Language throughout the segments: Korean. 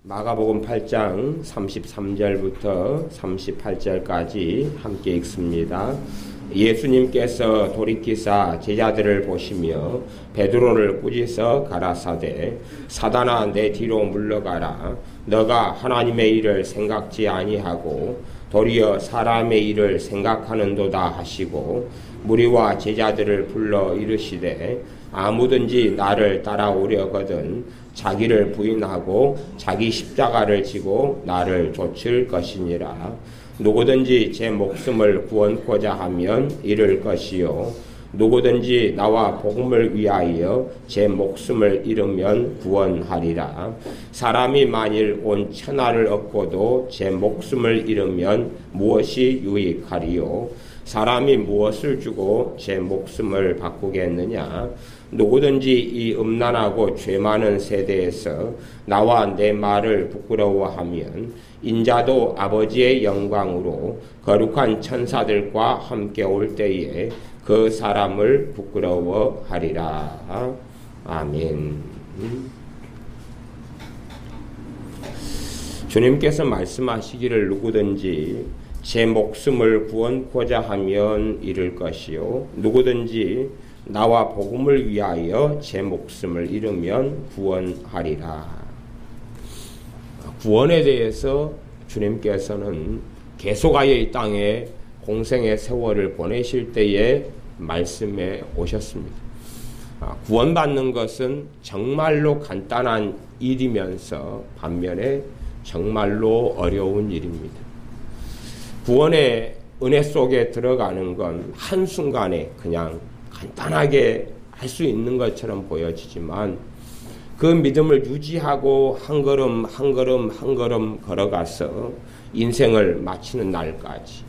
마가복음 8장 33절부터 38절까지 함께 읽습니다. 예수님께서 돌이키사 제자들을 보시며 베드로를 꾸짖어 가라사대 사단아 내 뒤로 물러가라. 너가 하나님의 일을 생각지 아니하고 도리어 사람의 일을 생각하는도다 하시고 무리와 제자들을 불러 이르시되 아무든지 나를 따라오려거든 자기를 부인하고 자기 십자가를 지고 나를 좇을 것이니라. 누구든지 제 목숨을 구원코자 하면 잃을 것이요 누구든지 나와 복음을 위하여 제 목숨을 잃으면 구원하리라. 사람이 만일 온 천하를 얻고도 제 목숨을 잃으면 무엇이 유익하리요? 사람이 무엇을 주고 제 목숨을 바꾸겠느냐? 누구든지 이 음란하고 죄 많은 세대에서 나와 내 말을 부끄러워하면 인자도 아버지의 영광으로 거룩한 천사들과 함께 올 때에 그 사람을 부끄러워하리라. 아멘. 주님께서 말씀하시기를 누구든지 제 목숨을 구원코자 하면 잃을 것이요 누구든지 나와 복음을 위하여 제 목숨을 잃으면 구원하리라. 구원에 대해서 주님께서는 계속하여 이 땅에 공생의 세월을 보내실 때에 말씀해 오셨습니다. 구원받는 것은 정말로 간단한 일이면서 반면에 정말로 어려운 일입니다. 구원의 은혜 속에 들어가는 건 한순간에 그냥 간단하게 할 수 있는 것처럼 보여지지만 그 믿음을 유지하고 한 걸음 한 걸음 한 걸음 걸어가서 인생을 마치는 날까지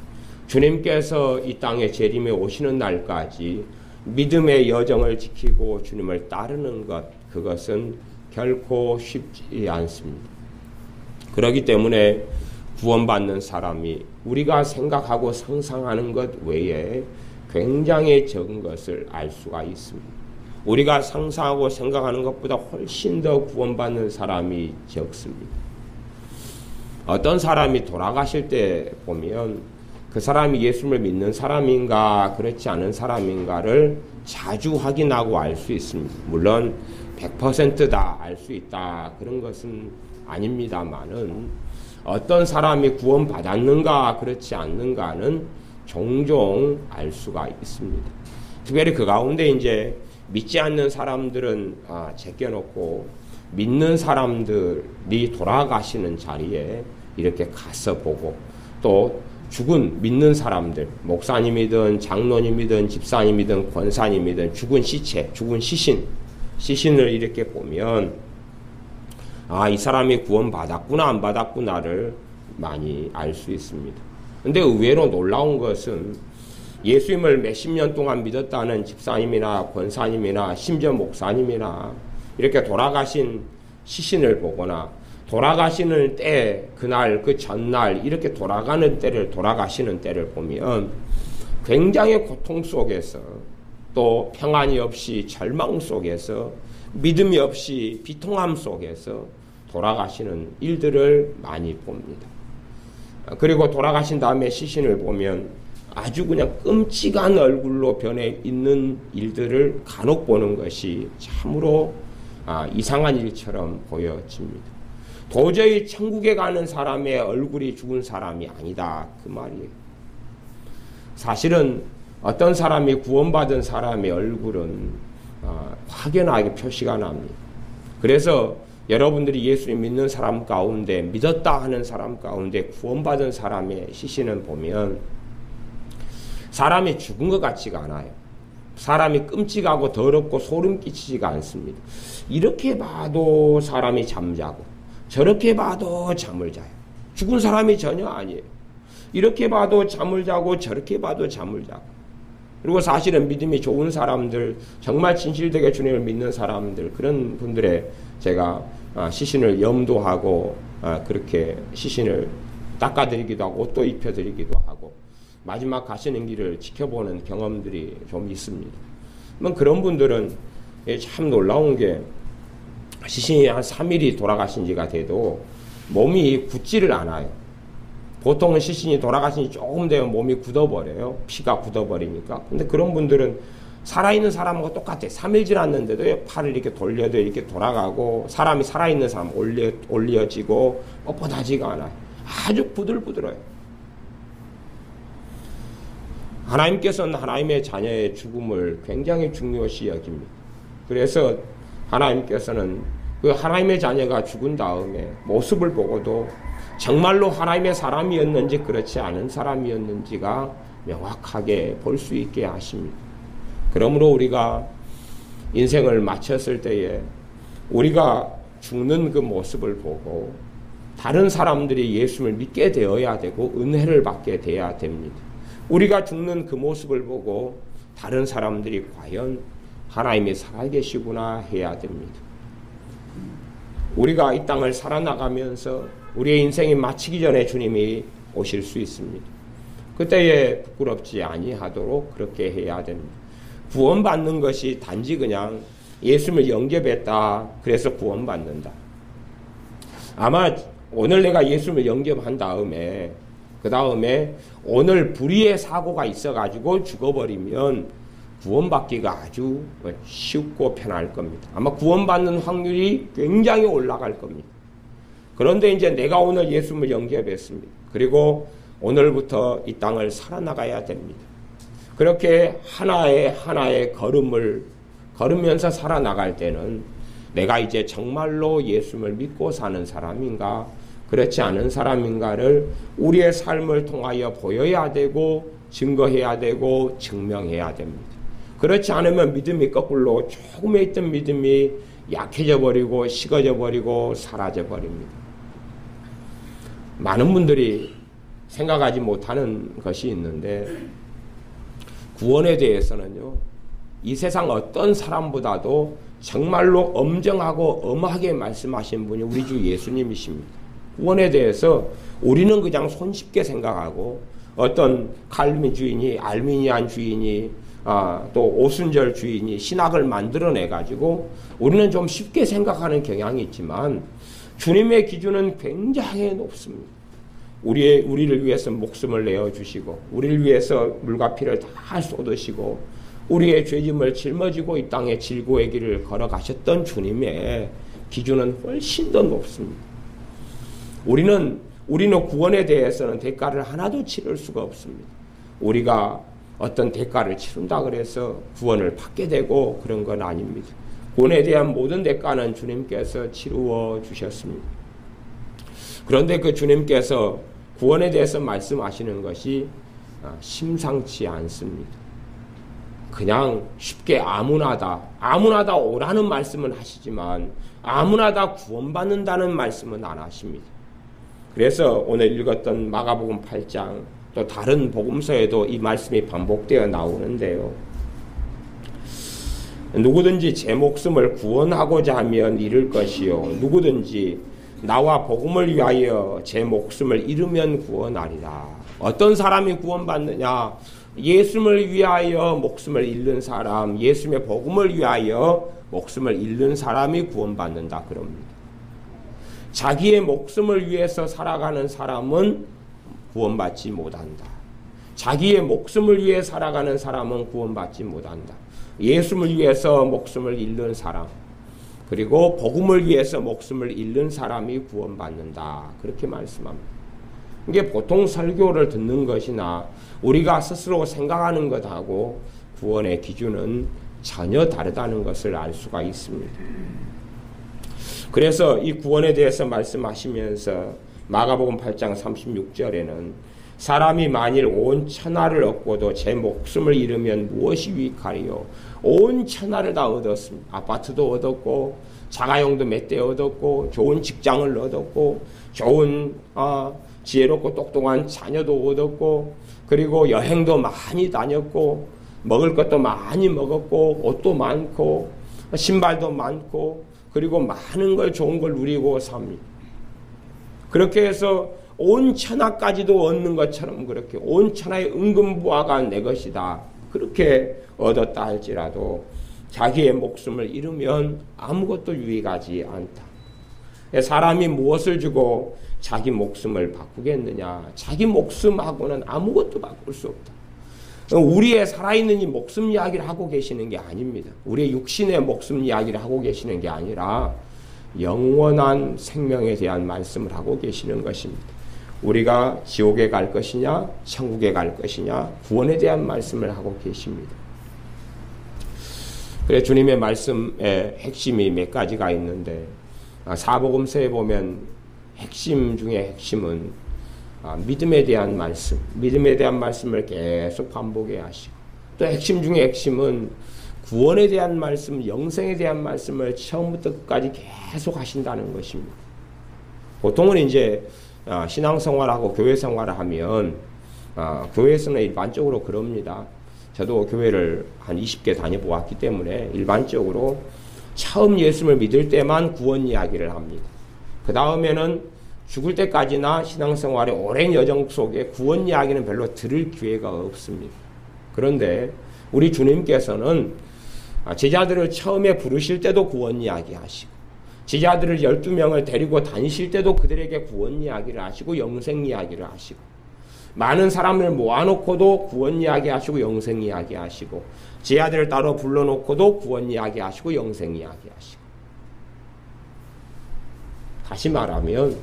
주님께서 이 땅에 재림에 오시는 날까지 믿음의 여정을 지키고 주님을 따르는 것, 그것은 결코 쉽지 않습니다. 그렇기 때문에 구원받는 사람이 우리가 생각하고 상상하는 것 외에 굉장히 적은 것을 알 수가 있습니다. 우리가 상상하고 생각하는 것보다 훨씬 더 구원받는 사람이 적습니다. 어떤 사람이 돌아가실 때 보면 그 사람이 예수를 믿는 사람인가 그렇지 않은 사람인가를 자주 확인하고 알 수 있습니다. 물론 100%다 알 수 있다 그런 것은 아닙니다만은 어떤 사람이 구원받았는가 그렇지 않는가는 종종 알 수가 있습니다. 특별히 그 가운데 이제 믿지 않는 사람들은 제껴놓고 믿는 사람들이 돌아가시는 자리에 이렇게 가서 보고 또 죽은 믿는 사람들, 목사님이든 장로님이든 집사님이든 권사님이든 죽은 시체, 죽은 시신을 이렇게 보면 이 사람이 구원받았구나 안 받았구나를 많이 알 수 있습니다. 근데 의외로 놀라운 것은 예수님을 몇십 년 동안 믿었다는 집사님이나 권사님이나 심지어 목사님이나 이렇게 돌아가신 시신을 보거나 돌아가시는 때 그날 그 전날 이렇게 돌아가시는 때를 보면 굉장히 고통 속에서 또 평안이 없이 절망 속에서 믿음이 없이 비통함 속에서 돌아가시는 일들을 많이 봅니다. 그리고 돌아가신 다음에 시신을 보면 아주 그냥 끔찍한 얼굴로 변해 있는 일들을 간혹 보는 것이 참으로 이상한 일처럼 보여집니다. 도저히 천국에 가는 사람의 얼굴이 죽은 사람이 아니다 그 말이에요. 사실은 어떤 사람이 구원받은 사람의 얼굴은 확연하게 표시가 납니다. 그래서 여러분들이 예수님 믿는 사람 가운데 믿었다 하는 사람 가운데 구원받은 사람의 시신을 보면 사람이 죽은 것 같지가 않아요. 사람이 끔찍하고 더럽고 소름 끼치지가 않습니다. 이렇게 봐도 사람이 잠자고 저렇게 봐도 잠을 자요. 죽은 사람이 전혀 아니에요. 이렇게 봐도 잠을 자고 저렇게 봐도 잠을 자고. 그리고 사실은 믿음이 좋은 사람들, 정말 진실되게 주님을 믿는 사람들, 그런 분들의 제가 시신을 염도하고 그렇게 시신을 닦아드리기도 하고 옷도 입혀드리기도 하고 마지막 가시는 길을 지켜보는 경험들이 좀 있습니다. 그런 분들은 참 놀라운 게 시신이 한 3일이 돌아가신 지가 돼도 몸이 굳지를 않아요. 보통은 시신이 돌아가신 지 조금 되면 몸이 굳어버려요. 피가 굳어버리니까. 근데 그런 분들은 살아있는 사람하고 똑같아요. 3일 지났는데도 팔을 이렇게 돌려도 이렇게 돌아가고, 사람이 살아있는 사람 올려지고 뻣뻣하지가 않아요. 아주 부들부들해요. 하나님께서는 하나님의 자녀의 죽음을 굉장히 중요시 여깁니다. 그래서 하나님께서는 그 하나님의 자녀가 죽은 다음에 모습을 보고도 정말로 하나님의 사람이었는지 그렇지 않은 사람이었는지가 명확하게 볼 수 있게 하십니다. 그러므로 우리가 인생을 마쳤을 때에 우리가 죽는 그 모습을 보고 다른 사람들이 예수를 믿게 되어야 되고 은혜를 받게 돼야 됩니다. 우리가 죽는 그 모습을 보고 다른 사람들이 과연 하나님이 살아계시구나 해야 됩니다. 우리가 이 땅을 살아나가면서 우리의 인생이 마치기 전에 주님이 오실 수 있습니다. 그때에 부끄럽지 아니하도록 그렇게 해야 됩니다. 구원받는 것이 단지 그냥 예수님을 영접했다, 그래서 구원받는다. 아마 오늘 내가 예수님을 영접한 다음에 그 다음에 오늘 불의의 사고가 있어가지고 죽어버리면 구원받기가 아주 쉽고 편할 겁니다. 아마 구원받는 확률이 굉장히 올라갈 겁니다. 그런데 이제 내가 오늘 예수님을 영접했습니다. 그리고 오늘부터 이 땅을 살아나가야 됩니다. 그렇게 하나의 걸음을 걸으면서 살아나갈 때는 내가 이제 정말로 예수님을 믿고 사는 사람인가, 그렇지 않은 사람인가를 우리의 삶을 통하여 보여야 되고 증거해야 되고 증명해야 됩니다. 그렇지 않으면 믿음이 거꾸로 조금에 있던 믿음이 약해져 버리고 식어져 버리고 사라져 버립니다. 많은 분들이 생각하지 못하는 것이 있는데, 구원에 대해서는요, 이 세상 어떤 사람보다도 정말로 엄정하고 엄하게 말씀하신 분이 우리 주 예수님이십니다. 구원에 대해서 우리는 그냥 손쉽게 생각하고, 어떤 칼빈주의니 알미니안 주의니 또 오순절 주의니 신학을 만들어내 가지고 우리는 좀 쉽게 생각하는 경향이 있지만, 주님의 기준은 굉장히 높습니다. 우리를 위해서 목숨을 내어주시고, 우리를 위해서 물과 피를 다 쏟으시고, 우리의 죄짐을 짊어지고 이 땅에 질고의 길을 걸어가셨던 주님의 기준은 훨씬 더 높습니다. 우리는 구원에 대해서는 대가를 하나도 치를 수가 없습니다. 우리가 어떤 대가를 치른다 그래서 구원을 받게 되고 그런 건 아닙니다. 구원에 대한 모든 대가는 주님께서 치루어 주셨습니다. 그런데 그 주님께서 구원에 대해서 말씀하시는 것이 심상치 않습니다. 그냥 쉽게 아무나 다 오라는 말씀은 하시지만 아무나 다 구원받는다는 말씀은 안 하십니다. 그래서 오늘 읽었던 마가복음 8장 또 다른 복음서에도 이 말씀이 반복되어 나오는데요. 누구든지 제 목숨을 구원하고자 하면 잃을 것이요, 누구든지 나와 복음을 위하여 제 목숨을 잃으면 구원하리라. 어떤 사람이 구원받느냐? 예수님을 위하여 목숨을 잃는 사람, 예수님의 복음을 위하여 목숨을 잃는 사람이 구원받는다 그럽니다. 자기의 목숨을 위해서 살아가는 사람은 구원받지 못한다. 자기의 목숨을 위해 살아가는 사람은 구원받지 못한다. 예수님을 위해서 목숨을 잃는 사람, 그리고 복음을 위해서 목숨을 잃는 사람이 구원받는다. 그렇게 말씀합니다. 이게 보통 설교를 듣는 것이나 우리가 스스로 생각하는 것하고 구원의 기준은 전혀 다르다는 것을 알 수가 있습니다. 그래서 이 구원에 대해서 말씀하시면서 마가복음 8장 36절에는 사람이 만일 온 천하를 얻고도 제 목숨을 잃으면 무엇이 유익하리요? 온 천하를 다 얻었습니다. 아파트도 얻었고 자가용도 몇 대 얻었고 좋은 직장을 얻었고 좋은 지혜롭고 똑똑한 자녀도 얻었고, 그리고 여행도 많이 다녔고 먹을 것도 많이 먹었고 옷도 많고 신발도 많고, 그리고 많은 걸 좋은 걸 누리고 삽니다. 그렇게 해서 온 천하까지도 얻는 것처럼 그렇게 온 천하의 은금부하가 내 것이다 그렇게 얻었다 할지라도 자기의 목숨을 잃으면 아무것도 유익하지 않다. 사람이 무엇을 주고 자기 목숨을 바꾸겠느냐? 자기 목숨하고는 아무것도 바꿀 수 없다. 우리의 살아있는 이 목숨 이야기를 하고 계시는 게 아닙니다. 우리의 육신의 목숨 이야기를 하고 계시는 게 아니라 영원한 생명에 대한 말씀을 하고 계시는 것입니다. 우리가 지옥에 갈 것이냐, 천국에 갈 것이냐, 구원에 대한 말씀을 하고 계십니다. 그래 주님의 말씀의 핵심이 몇 가지가 있는데 사복음서에 보면 핵심 중에 핵심은 믿음에 대한 말씀, 믿음에 대한 말씀을 계속 반복해야 하시고 또 핵심 중에 핵심은 구원에 대한 말씀, 영생에 대한 말씀을 처음부터 끝까지 계속 하신다는 것입니다. 보통은 이제 신앙생활하고 교회생활을 하면 교회에서는 일반적으로 그럽니다. 저도 교회를 한 20개 다녀보았기 때문에 일반적으로 처음 예수를 믿을 때만 구원 이야기를 합니다. 그 다음에는 죽을 때까지나 신앙생활의 오랜 여정 속에 구원 이야기는 별로 들을 기회가 없습니다. 그런데 우리 주님께서는 제자들을 처음에 부르실 때도 구원 이야기 하시고 제자들을 12명을 데리고 다니실 때도 그들에게 구원 이야기를 하시고 영생 이야기를 하시고 많은 사람을 모아놓고도 구원 이야기 하시고 영생 이야기 하시고 제자들을 따로 불러놓고도 구원 이야기 하시고 영생 이야기 하시고 다시 말하면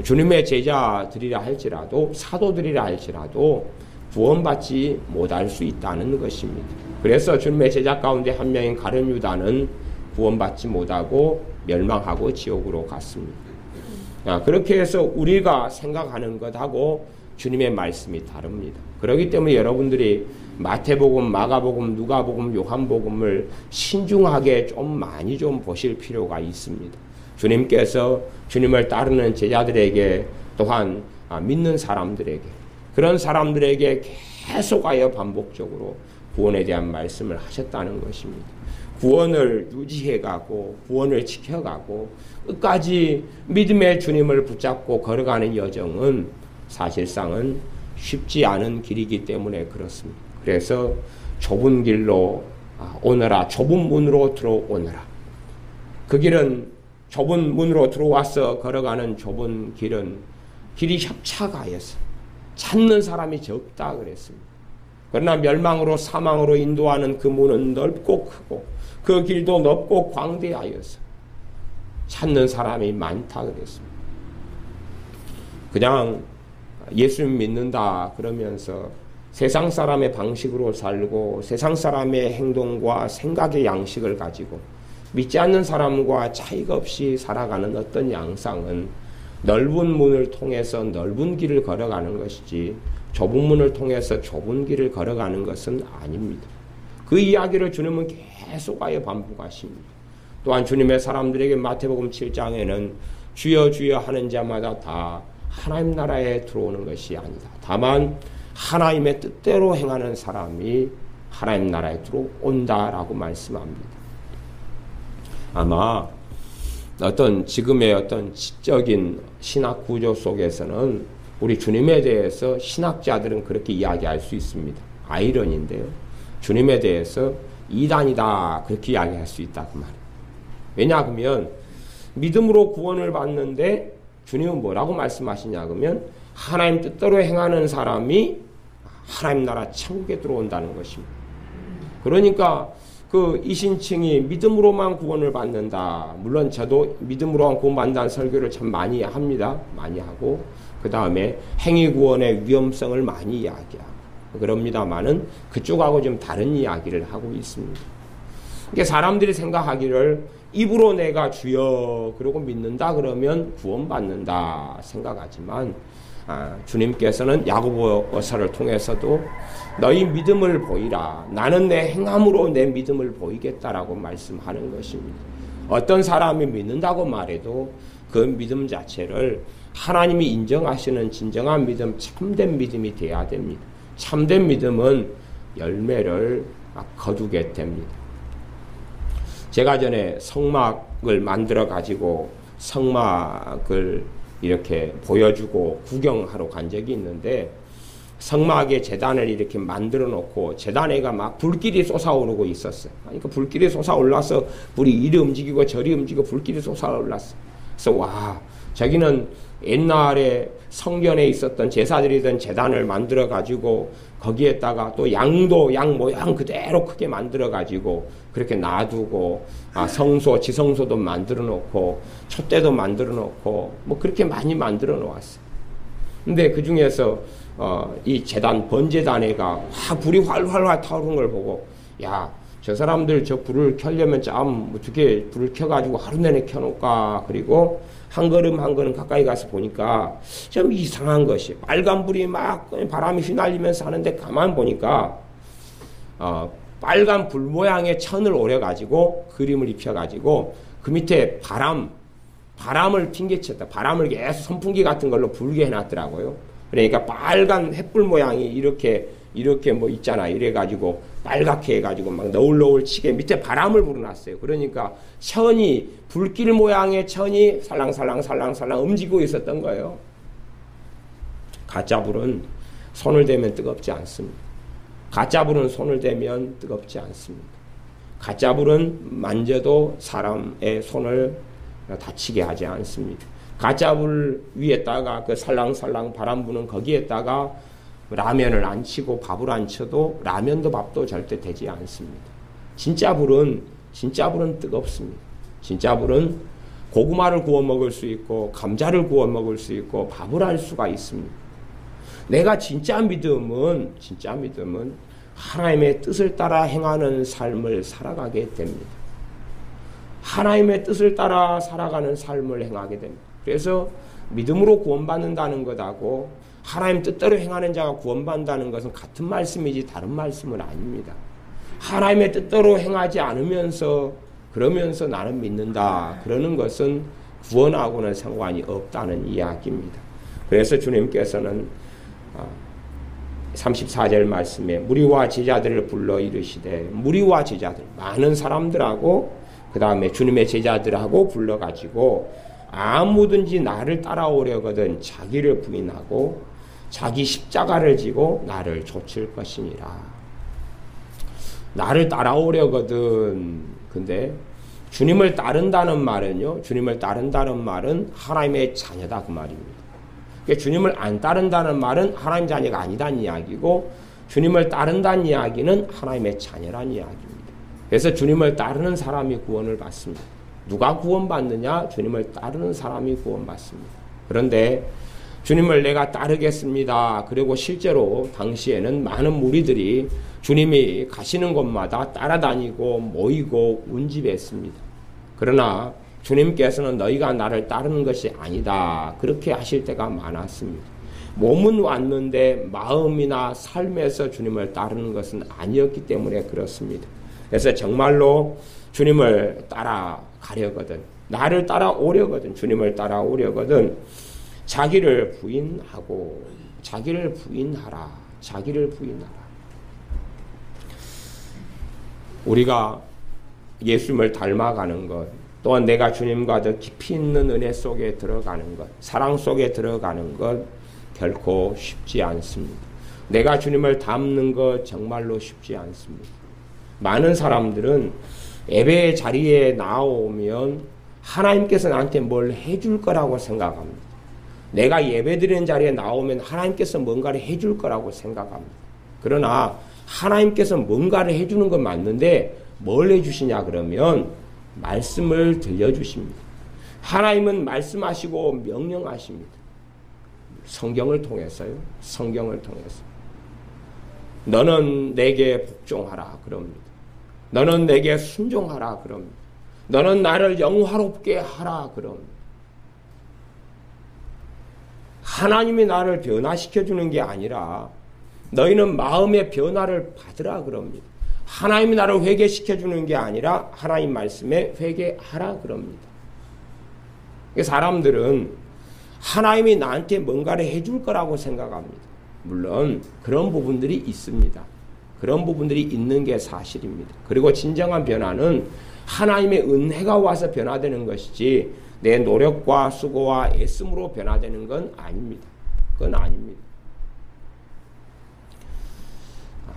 주님의 제자들이라 할지라도 사도들이라 할지라도 구원받지 못할 수 있다는 것입니다. 그래서 주님의 제자 가운데 한 명인 가룟 유다는 구원받지 못하고 멸망하고 지옥으로 갔습니다. 그렇게 해서 우리가 생각하는 것하고 주님의 말씀이 다릅니다. 그렇기 때문에 여러분들이 마태복음, 마가복음, 누가복음, 요한복음을 신중하게 좀 많이 좀 보실 필요가 있습니다. 주님께서 주님을 따르는 제자들에게 또한 믿는 사람들에게 그런 사람들에게 계속하여 반복적으로 구원에 대한 말씀을 하셨다는 것입니다. 구원을 유지해가고 구원을 지켜가고 끝까지 믿음의 주님을 붙잡고 걸어가는 여정은 사실상은 쉽지 않은 길이기 때문에 그렇습니다. 그래서 좁은 길로 오너라, 좁은 문으로 들어오너라. 그 길은 좁은 문으로 들어와서 걸어가는 좁은 길은 길이 협착하여서 찾는 사람이 적다 그랬습니다. 그러나 멸망으로 사망으로 인도하는 그 문은 넓고 크고 그 길도 넓고 광대하여서 찾는 사람이 많다 그랬습니다. 그냥 예수 믿는다 그러면서 세상 사람의 방식으로 살고 세상 사람의 행동과 생각의 양식을 가지고 믿지 않는 사람과 차이가 없이 살아가는 어떤 양상은 넓은 문을 통해서 넓은 길을 걸어가는 것이지 좁은 문을 통해서 좁은 길을 걸어가는 것은 아닙니다. 그 이야기를 주님은 계속하여 반복하십니다. 또한 주님의 사람들에게 마태복음 7장에는 주여 주여 하는 자마다 다 하나님 나라에 들어오는 것이 아니다. 다만 하나님의 뜻대로 행하는 사람이 하나님 나라에 들어온다라고 말씀합니다. 아마 지금의 어떤 지적인 신학 구조 속에서는 우리 주님에 대해서 신학자들은 그렇게 이야기할 수 있습니다. 아이러니인데요. 주님에 대해서 이단이다 그렇게 이야기할 수 있다 그 말이에요. 왜냐하면 믿음으로 구원을 받는데 주님은 뭐라고 말씀하시냐 그러면 하나님 뜻대로 행하는 사람이 하나님 나라 천국에 들어온다는 것입니다. 그러니까 그 이신층이 믿음으로만 구원을 받는다. 물론 저도 믿음으로만 구원받는다는 설교를 참 많이 합니다. 많이 하고 그 다음에 행위 구원의 위험성을 많이 이야기하고 그럽니다만은 그쪽하고 좀 다른 이야기를 하고 있습니다. 그러니까 사람들이 생각하기를 입으로 내가 주여 그러고 믿는다 그러면 구원받는다 생각하지만 주님께서는 야고보서를 통해서도 너희 믿음을 보이라. 나는 내 행함으로 내 믿음을 보이겠다라고 말씀하는 것입니다. 어떤 사람이 믿는다고 말해도 그 믿음 자체를 하나님이 인정하시는 진정한 믿음, 참된 믿음이 돼야 됩니다. 참된 믿음은 열매를 거두게 됩니다. 제가 전에 성막을 만들어 가지고 성막을 이렇게 보여주고 구경하러 간 적이 있는데 성막에 제단을 이렇게 만들어 놓고 제단에가 막 불길이 솟아오르고 있었어요. 그러니까 불길이 솟아올라서 불이 이리 움직이고 저리 움직이고 불길이 솟아올랐어요. 그래서 와, 저기는 옛날에 성전에 있었던 제사드리던 제단을 만들어 가지고 거기에다가 또 양도 양 모양 그대로 크게 만들어 가지고 그렇게 놔두고 성소 지성소도 만들어 놓고 촛대도 만들어 놓고 뭐 그렇게 많이 만들어 놓았어요. 근데 그 중에서 이 제단 번제단에가 불이 활활활 타오르는 걸 보고 야, 저 사람들 저 불을 켜려면 참 어떻게 불을 켜가지고 하루 내내 켜놓을까. 그리고 한 걸음 한 걸음 가까이 가서 보니까 좀 이상한 것이 빨간 불이 막 바람이 휘날리면서 하는데 가만 보니까 빨간 불 모양의 천을 오려가지고 그림을 입혀가지고 그 밑에 바람을 핑계쳤다. 바람을 계속 선풍기 같은 걸로 불게 해놨더라고요. 그러니까 빨간 횃불 모양이 이렇게 뭐 있잖아. 이래가지고 빨갛게 해가지고 막 너울너울 치게 밑에 바람을 불어놨어요. 그러니까 천이 불길 모양의 천이 살랑살랑 움직이고 있었던 거예요. 가짜불은 손을 대면 뜨겁지 않습니다. 가짜불은 손을 대면 뜨겁지 않습니다. 가짜불은 만져도 사람의 손을 다치게 하지 않습니다. 가짜불 위에다가 그 살랑살랑 바람 부는 거기에다가 라면을 안 치고 밥을 안 쳐도 라면도 밥도 절대 되지 않습니다. 진짜 불은 뜨겁습니다. 진짜 불은 고구마를 구워 먹을 수 있고 감자를 구워 먹을 수 있고 밥을 할 수가 있습니다. 내가 진짜 믿음은 하나님의 뜻을 따라 행하는 삶을 살아가게 됩니다. 하나님의 뜻을 따라 살아가는 삶을 행하게 됩니다. 그래서 믿음으로 구원받는다는 것하고 하나님 뜻대로 행하는 자가 구원받는다는 것은 같은 말씀이지 다른 말씀은 아닙니다. 하나님의 뜻대로 행하지 않으면서 그러면서 나는 믿는다. 그러는 것은 구원하고는 상관이 없다는 이야기입니다. 그래서 주님께서는 34절 말씀에 무리와 제자들을 불러 이르시되 무리와 제자들 많은 사람들하고 그 다음에 주님의 제자들하고 불러가지고 아무든지 나를 따라오려거든 자기를 부인하고 자기 십자가를 지고 나를 좇을 것이니라. 나를 따라오려거든. 근데 주님을 따른다는 말은요. 주님을 따른다는 말은 하나님의 자녀다 그 말입니다. 그러니까 주님을 안 따른다는 말은 하나님 자녀가 아니다는 이야기고 주님을 따른다는 이야기는 하나님의 자녀라는 이야기입니다. 그래서 주님을 따르는 사람이 구원을 받습니다. 누가 구원받느냐? 주님을 따르는 사람이 구원받습니다. 그런데 주님을 내가 따르겠습니다. 그리고 실제로 당시에는 많은 무리들이 주님이 가시는 곳마다 따라다니고 모이고 운집했습니다. 그러나 주님께서는 너희가 나를 따르는 것이 아니다. 그렇게 하실 때가 많았습니다. 몸은 왔는데 마음이나 삶에서 주님을 따르는 것은 아니었기 때문에 그렇습니다. 그래서 정말로 주님을 따라가려거든 나를 따라오려거든 주님을 따라오려거든 자기를 부인하고 자기를 부인하라. 우리가 예수님을 닮아가는 것 또한 내가 주님과 더 깊이 있는 은혜 속에 들어가는 것 사랑 속에 들어가는 것 결코 쉽지 않습니다. 내가 주님을 닮는 것 정말로 쉽지 않습니다. 많은 사람들은 예배 자리에 나오면 하나님께서 나한테 뭘 해줄 거라고 생각합니다. 내가 예배드리는 자리에 나오면 하나님께서 뭔가를 해줄 거라고 생각합니다. 그러나 하나님께서 뭔가를 해주는 건 맞는데 뭘 해주시냐 그러면 말씀을 들려주십니다. 하나님은 말씀하시고 명령하십니다. 성경을 통해서요. 너는 내게 복종하라 그럽니다. 너는 내게 순종하라 그럽니다. 너는 나를 영화롭게 하라 그럽니다. 하나님이 나를 변화시켜주는 게 아니라 너희는 마음의 변화를 받으라 그럽니다. 하나님이 나를 회개시켜주는 게 아니라 하나님 말씀에 회개하라 그럽니다. 사람들은 하나님이 나한테 뭔가를 해줄 거라고 생각합니다. 물론 그런 부분들이 있습니다. 그런 부분들이 있는 게 사실입니다. 그리고 진정한 변화는 하나님의 은혜가 와서 변화되는 것이지 내 노력과 수고와 애씀으로 변화되는 건 아닙니다. 그건 아닙니다.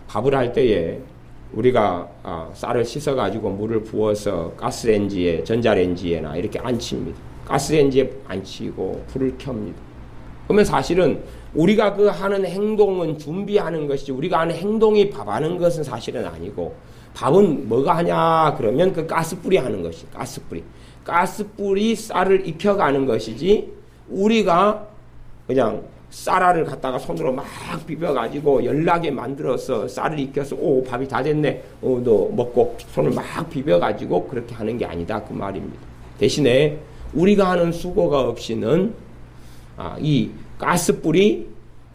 밥을 할 때에 우리가 쌀을 씻어가지고 물을 부어서 가스레인지에, 전자레인지에나 이렇게 안칩니다. 가스레인지에 안치고 불을 켭니다. 그러면 사실은 우리가 그 하는 행동은 준비하는 것이지, 우리가 하는 행동이 밥하는 것은 사실은 아니고, 밥은 뭐가 하냐 그러면 그 가스불이 하는 것이, 가스불이 쌀을 익혀가는 것이지, 우리가 그냥 쌀알을 갖다가 손으로 막 비벼가지고 연락에 만들어서 쌀을 익혀서 밥이 다 됐네, 너 먹고 손을 막 비벼가지고 그렇게 하는 게 아니다 그 말입니다. 대신에 우리가 하는 수고가 없이는 이 가스불이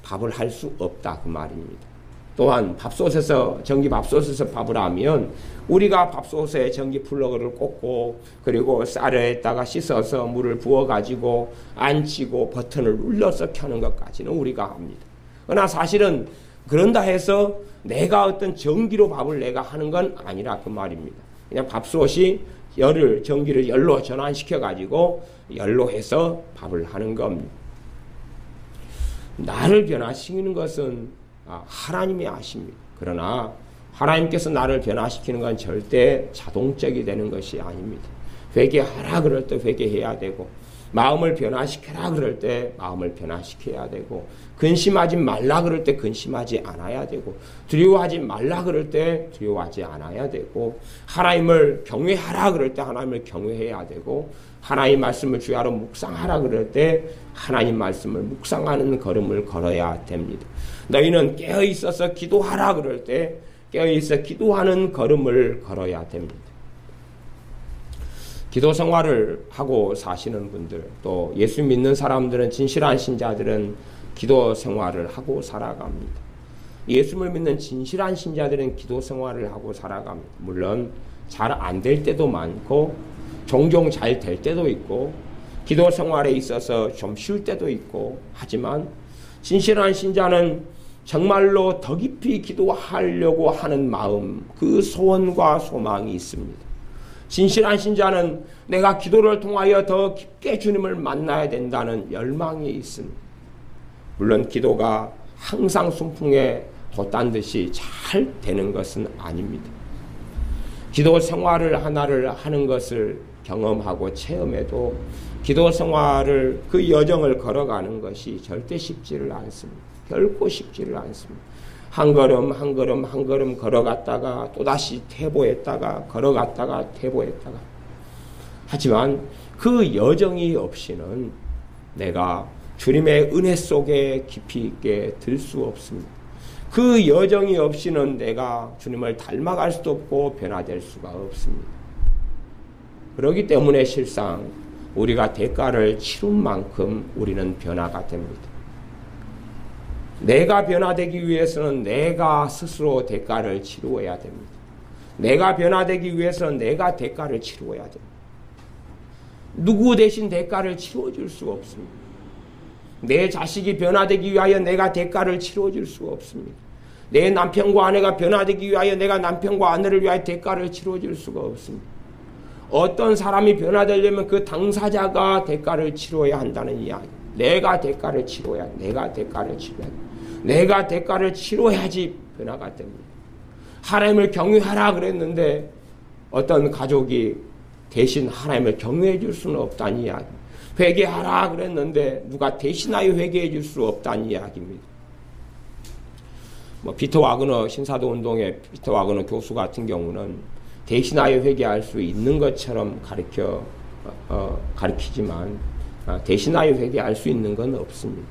밥을 할 수 없다 그 말입니다. 또한 밥솥에서, 전기밥솥에서 밥을 하면 우리가 밥솥에 전기 플러그를 꽂고 그리고 쌀에다가 씻어서 물을 부어가지고 안치고 버튼을 눌러서 켜는 것까지는 우리가 합니다. 그러나 사실은 그런다 해서 내가 어떤 전기로 밥을 내가 하는 건 아니라 그 말입니다. 그냥 밥솥이 전기를 열로 전환시켜가지고 열로 해서 밥을 하는 겁니다. 나를 변화시키는 것은 하나님이 아십니다. 그러나 하나님께서 나를 변화시키는 건 절대 자동적이 되는 것이 아닙니다. 회개하라 그럴 때 회개해야 되고, 마음을 변화시켜라 그럴 때 마음을 변화시켜야 되고, 근심하지 말라 그럴 때 근심하지 않아야 되고, 두려워하지 말라 그럴 때 두려워하지 않아야 되고, 하나님을 경외하라 그럴 때 하나님을 경외해야 되고, 하나님 말씀을 주야로 묵상하라 그럴 때 하나님 말씀을 묵상하는 걸음을 걸어야 됩니다. 너희는 깨어있어서 기도하라 그럴 때 깨어있어 기도하는 걸음을 걸어야 됩니다. 기도 생활을 하고 사시는 분들, 또 예수 믿는 사람들은, 진실한 신자들은 기도 생활을 하고 살아갑니다. 예수를 믿는 진실한 신자들은 기도 생활을 하고 살아갑니다. 물론 잘 안 될 때도 많고 종종 잘 될 때도 있고 기도 생활에 있어서 좀 쉴 때도 있고, 하지만 진실한 신자는 정말로 더 깊이 기도하려고 하는 마음, 그 소원과 소망이 있습니다. 진실한 신자는 내가 기도를 통하여 더 깊게 주님을 만나야 된다는 열망이 있습니다. 물론 기도가 항상 순풍에 돛단 듯이 잘 되는 것은 아닙니다. 기도 생활을 하나를 하는 것을 경험하고 체험해도 기도 생활을, 그 여정을 걸어가는 것이 절대 쉽지를 않습니다. 결코 쉽지를 않습니다. 한 걸음 한 걸음 한 걸음 걸어갔다가 또다시 퇴보했다가 걸어갔다가 퇴보했다가, 하지만 그 여정이 없이는 내가 주님의 은혜 속에 깊이 있게 들 수 없습니다. 그 여정이 없이는 내가 주님을 닮아갈 수도 없고 변화될 수가 없습니다. 그렇기 때문에 실상 우리가 대가를 치른 만큼 우리는 변화가 됩니다. 내가 변화되기 위해서는 내가 스스로 대가를 치루어야 됩니다. 내가 변화되기 위해서는 내가 대가를 치루어야 됩니다. 누구 대신 대가를 치루어줄 수가 없습니다. 내 자식이 변화되기 위하여 내가 대가를 치루어줄 수가 없습니다. 내 남편과 아내가 변화되기 위하여 내가 남편과 아내를 위하여 대가를 치루어줄 수가 없습니다. 어떤 사람이 변화되려면 그 당사자가 대가를 치루어야 한다는 이야기. 내가 대가를 치루어야, 내가 대가를 치루어야, 내가 대가를 치루어야지 변화가 됩니다. 하나님을 경외하라 그랬는데 어떤 가족이 대신 하나님을 경외해 줄 수는 없다는 이야기. 회개하라 그랬는데 누가 대신하여 회개해 줄 수 없다는 이야기입니다. 피터 와그너, 신사도 운동의 피터 와그너 교수 같은 경우는 대신하여 회개할 수 있는 것처럼 가르치지만 대신하여 회개할 수 있는 건 없습니다.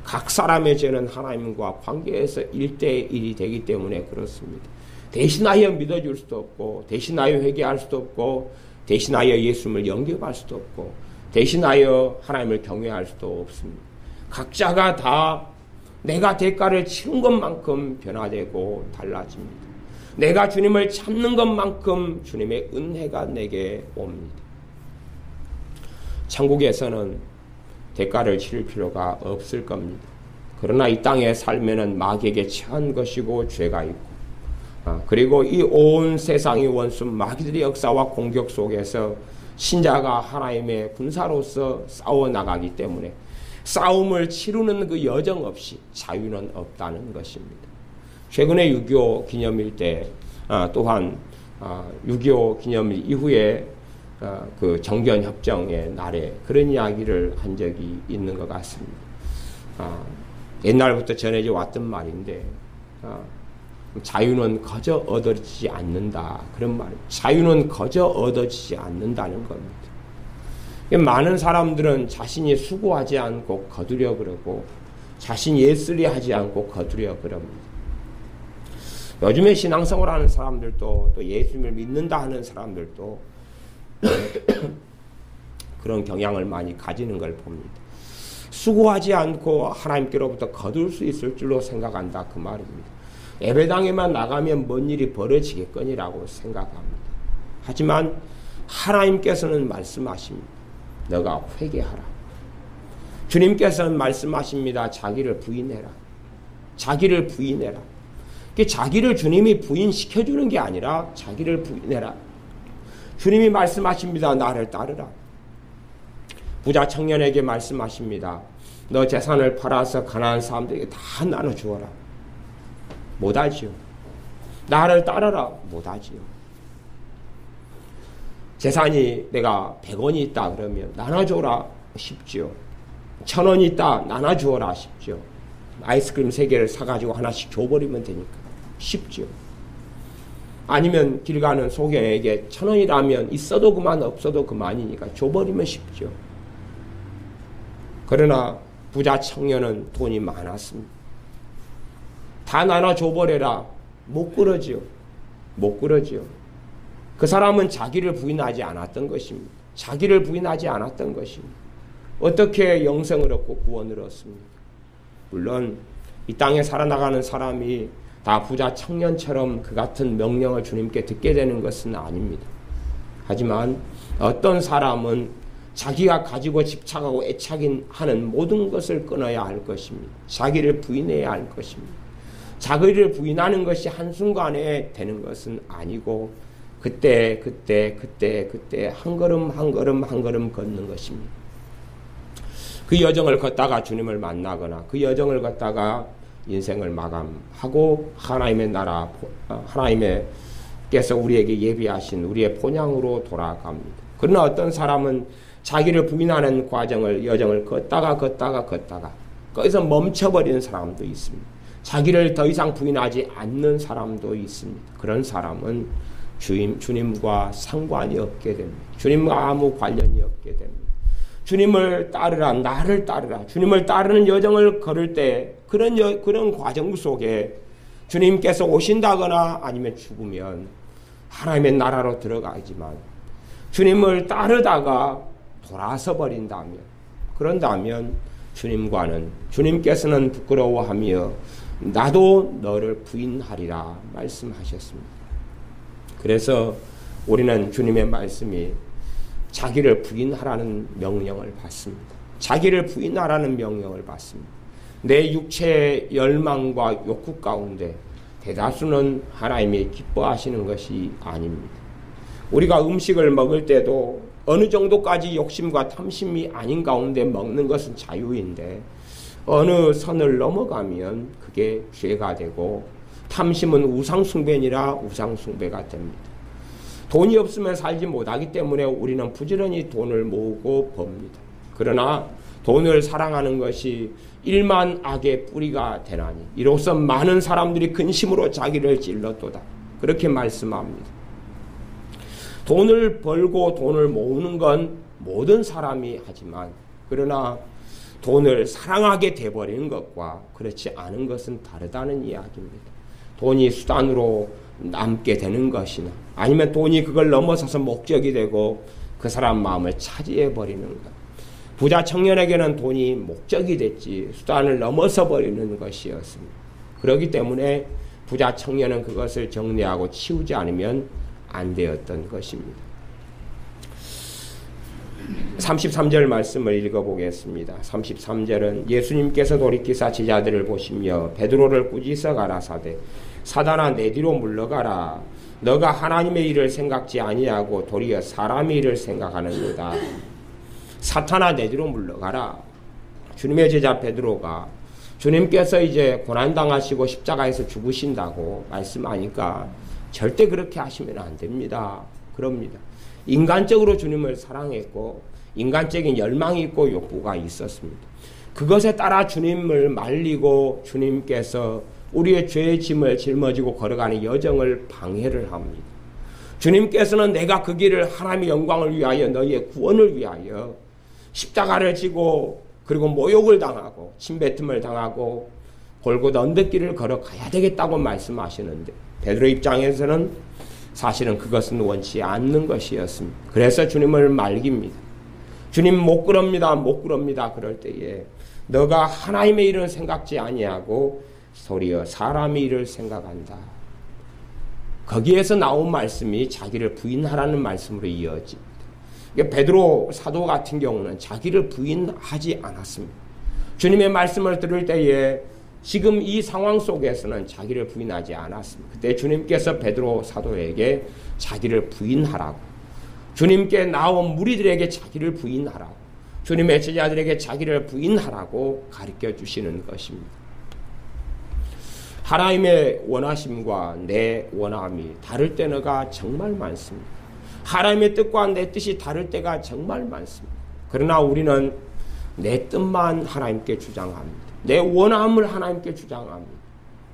각 사람의 죄는 하나님과 관계에서 1대1이 되기 때문에 그렇습니다. 대신하여 믿어줄 수도 없고, 대신하여 회개할 수도 없고, 대신하여 예수님을 영접할 수도 없고, 대신하여 하나님을 경외할 수도 없습니다. 각자가 다 내가 대가를 치른 것만큼 변화되고 달라집니다. 내가 주님을 찾는 것만큼 주님의 은혜가 내게 옵니다. 천국에서는 대가를 치를 필요가 없을 겁니다. 그러나 이 땅의 삶에는 마귀에게 처한 것이고 죄가 있고, 그리고 이 온 세상의 원수 마귀들의 역사와 공격 속에서 신자가 하나님의 군사로서 싸워나가기 때문에 싸움을 치르는 그 여정 없이 자유는 없다는 것입니다. 최근에 6.25 기념일 때 또한 6.25 기념일 이후에 그 정견협정의 날에 그런 이야기를 한 적이 있는 것 같습니다. 옛날부터 전해져 왔던 말인데 자유는 거저 얻어지지 않는다. 그런 말. 자유는 거저 얻어지지 않는다는 겁니다. 많은 사람들은 자신이 수고하지 않고 거두려 그러고 자신이 예술이 하지 않고 거두려 그럽니다. 요즘에 신앙생활 하는 사람들도 또 예수님을 믿는다 하는 사람들도 그런 경향을 많이 가지는 걸 봅니다. 수고하지 않고 하나님께로부터 거둘 수 있을 줄로 생각한다 그 말입니다. 예배당에만 나가면 뭔 일이 벌어지겠거니라고 생각합니다. 하지만 하나님께서는 말씀하십니다. 너가 회개하라. 주님께서는 말씀하십니다. 자기를 부인해라. 자기를 부인해라. 자기를 주님이 부인시켜주는 게 아니라 자기를 부인해라. 주님이 말씀하십니다. 나를 따르라. 부자 청년에게 말씀하십니다. 너 재산을 팔아서 가난한 사람들에게 다 나눠주어라. 못하지요. 나를 따르라. 못하지요. 재산이 내가 100원이 있다 그러면 나눠줘라 싶지요. 1000원이 있다 나눠주어라 싶지요. 아이스크림 3개를 사가지고 하나씩 줘버리면 되니까 쉽지요. 아니면 길 가는 소경에게 1000원이라면 있어도 그만 없어도 그만이니까 줘버리면 쉽죠. 그러나 부자 청년은 돈이 많았습니다. 다 나눠 줘버려라. 못 그러지요. 못 그러지요. 그 사람은 자기를 부인하지 않았던 것입니다. 자기를 부인하지 않았던 것입니다. 어떻게 영생을 얻고 구원을 얻습니까? 물론 이 땅에 살아나가는 사람이 다 부자 청년처럼 그 같은 명령을 주님께 듣게 되는 것은 아닙니다. 하지만 어떤 사람은 자기가 가지고 집착하고 애착하는 모든 것을 끊어야 할 것입니다. 자기를 부인해야 할 것입니다. 자기를 부인하는 것이 한순간에 되는 것은 아니고 그때 한 걸음 한 걸음 걷는 것입니다. 그 여정을 걷다가 주님을 만나거나 그 여정을 걷다가 인생을 마감하고 하나님의 나라, 하나님께서 우리에게 예비하신 우리의 본향으로 돌아갑니다. 그러나 어떤 사람은 자기를 부인하는 여정을 걷다가 거기서 멈춰버리는 사람도 있습니다. 자기를 더 이상 부인하지 않는 사람도 있습니다. 그런 사람은 주님과 상관이 없게 됩니다. 주님과 아무 관련이 없게 됩니다. 주님을 따르라, 나를 따르라. 주님을 따르는 여정을 걸을 때 그런 과정 속에 주님께서 오신다거나 아니면 죽으면 하나님의 나라로 들어가지만 주님을 따르다가 돌아서 버린다면 그런다면 주님께서는 부끄러워하며 나도 너를 부인하리라 말씀하셨습니다. 그래서 우리는 주님의 말씀이 자기를 부인하라는 명령을 받습니다. 자기를 부인하라는 명령을 받습니다. 내 육체의 열망과 욕구 가운데 대다수는 하나님이 기뻐하시는 것이 아닙니다. 우리가 음식을 먹을 때도 어느 정도까지 욕심과 탐심이 아닌 가운데 먹는 것은 자유인데 어느 선을 넘어가면 그게 죄가 되고 탐심은 우상숭배니라 우상숭배가 됩니다. 돈이 없으면 살지 못하기 때문에 우리는 부지런히 돈을 모으고 법니다. 그러나 돈을 사랑하는 것이 일만 악의 뿌리가 되나니 이로써 많은 사람들이 근심으로 자기를 찔렀도다. 그렇게 말씀합니다. 돈을 벌고 돈을 모으는 건 모든 사람이 하지만 그러나 돈을 사랑하게 돼버리는 것과 그렇지 않은 것은 다르다는 이야기입니다. 돈이 수단으로 남게 되는 것이나 아니면 돈이 그걸 넘어서서 목적이 되고 그 사람 마음을 차지해 버리는 것. 부자 청년에게는 돈이 목적이 됐지 수단을 넘어서 버리는 것이었습니다. 그렇기 때문에 부자 청년은 그것을 정리하고 치우지 않으면 안 되었던 것입니다. 33절 말씀을 읽어보겠습니다. 33절은 예수님께서 돌이키사 제자들을 보시며 베드로를 꾸짖어 가라사대 사단아 내 뒤로 물러가라. 너가 하나님의 일을 생각지 아니하고 도리어 사람의 일을 생각하는도다. 사탄아 내 뒤로 물러가라. 주님의 제자 베드로가 주님께서 이제 고난당하시고 십자가에서 죽으신다고 말씀하니까 절대 그렇게 하시면 안 됩니다. 그럽니다. 인간적으로 주님을 사랑했고 인간적인 열망이 있고 욕구가 있었습니다. 그것에 따라 주님을 말리고 주님께서 우리의 죄의 짐을 짊어지고 걸어가는 여정을 방해를 합니다. 주님께서는 내가 그 길을 하나님의 영광을 위하여 너희의 구원을 위하여 십자가를 지고 그리고 모욕을 당하고 침뱉음을 당하고 골고다 언덕길을 걸어가야 되겠다고 말씀하시는데 베드로 입장에서는 사실은 그것은 원치 않는 것이었습니다. 그래서 주님을 말깁니다. 주님 못 그럽니다. 그럴 때에 너가 하나님의 일을 생각지 아니하고 도리어 사람의 일을 생각한다. 거기에서 나온 말씀이 자기를 부인하라는 말씀으로 이어집니다. 베드로 사도 같은 경우는 자기를 부인하지 않았습니다. 주님의 말씀을 들을 때에 지금 이 상황 속에서는 자기를 부인하지 않았습니다. 그때 주님께서 베드로 사도에게 자기를 부인하라고, 주님께 나온 무리들에게 자기를 부인하라고, 주님의 제자들에게 자기를 부인하라고 가르쳐 주시는 것입니다. 하나님의 원하심과 내 원함이 다를 때가 정말 많습니다. 하나님의 뜻과 내 뜻이 다를 때가 정말 많습니다. 그러나 우리는 내 뜻만 하나님께 주장합니다. 내 원함을 하나님께 주장합니다.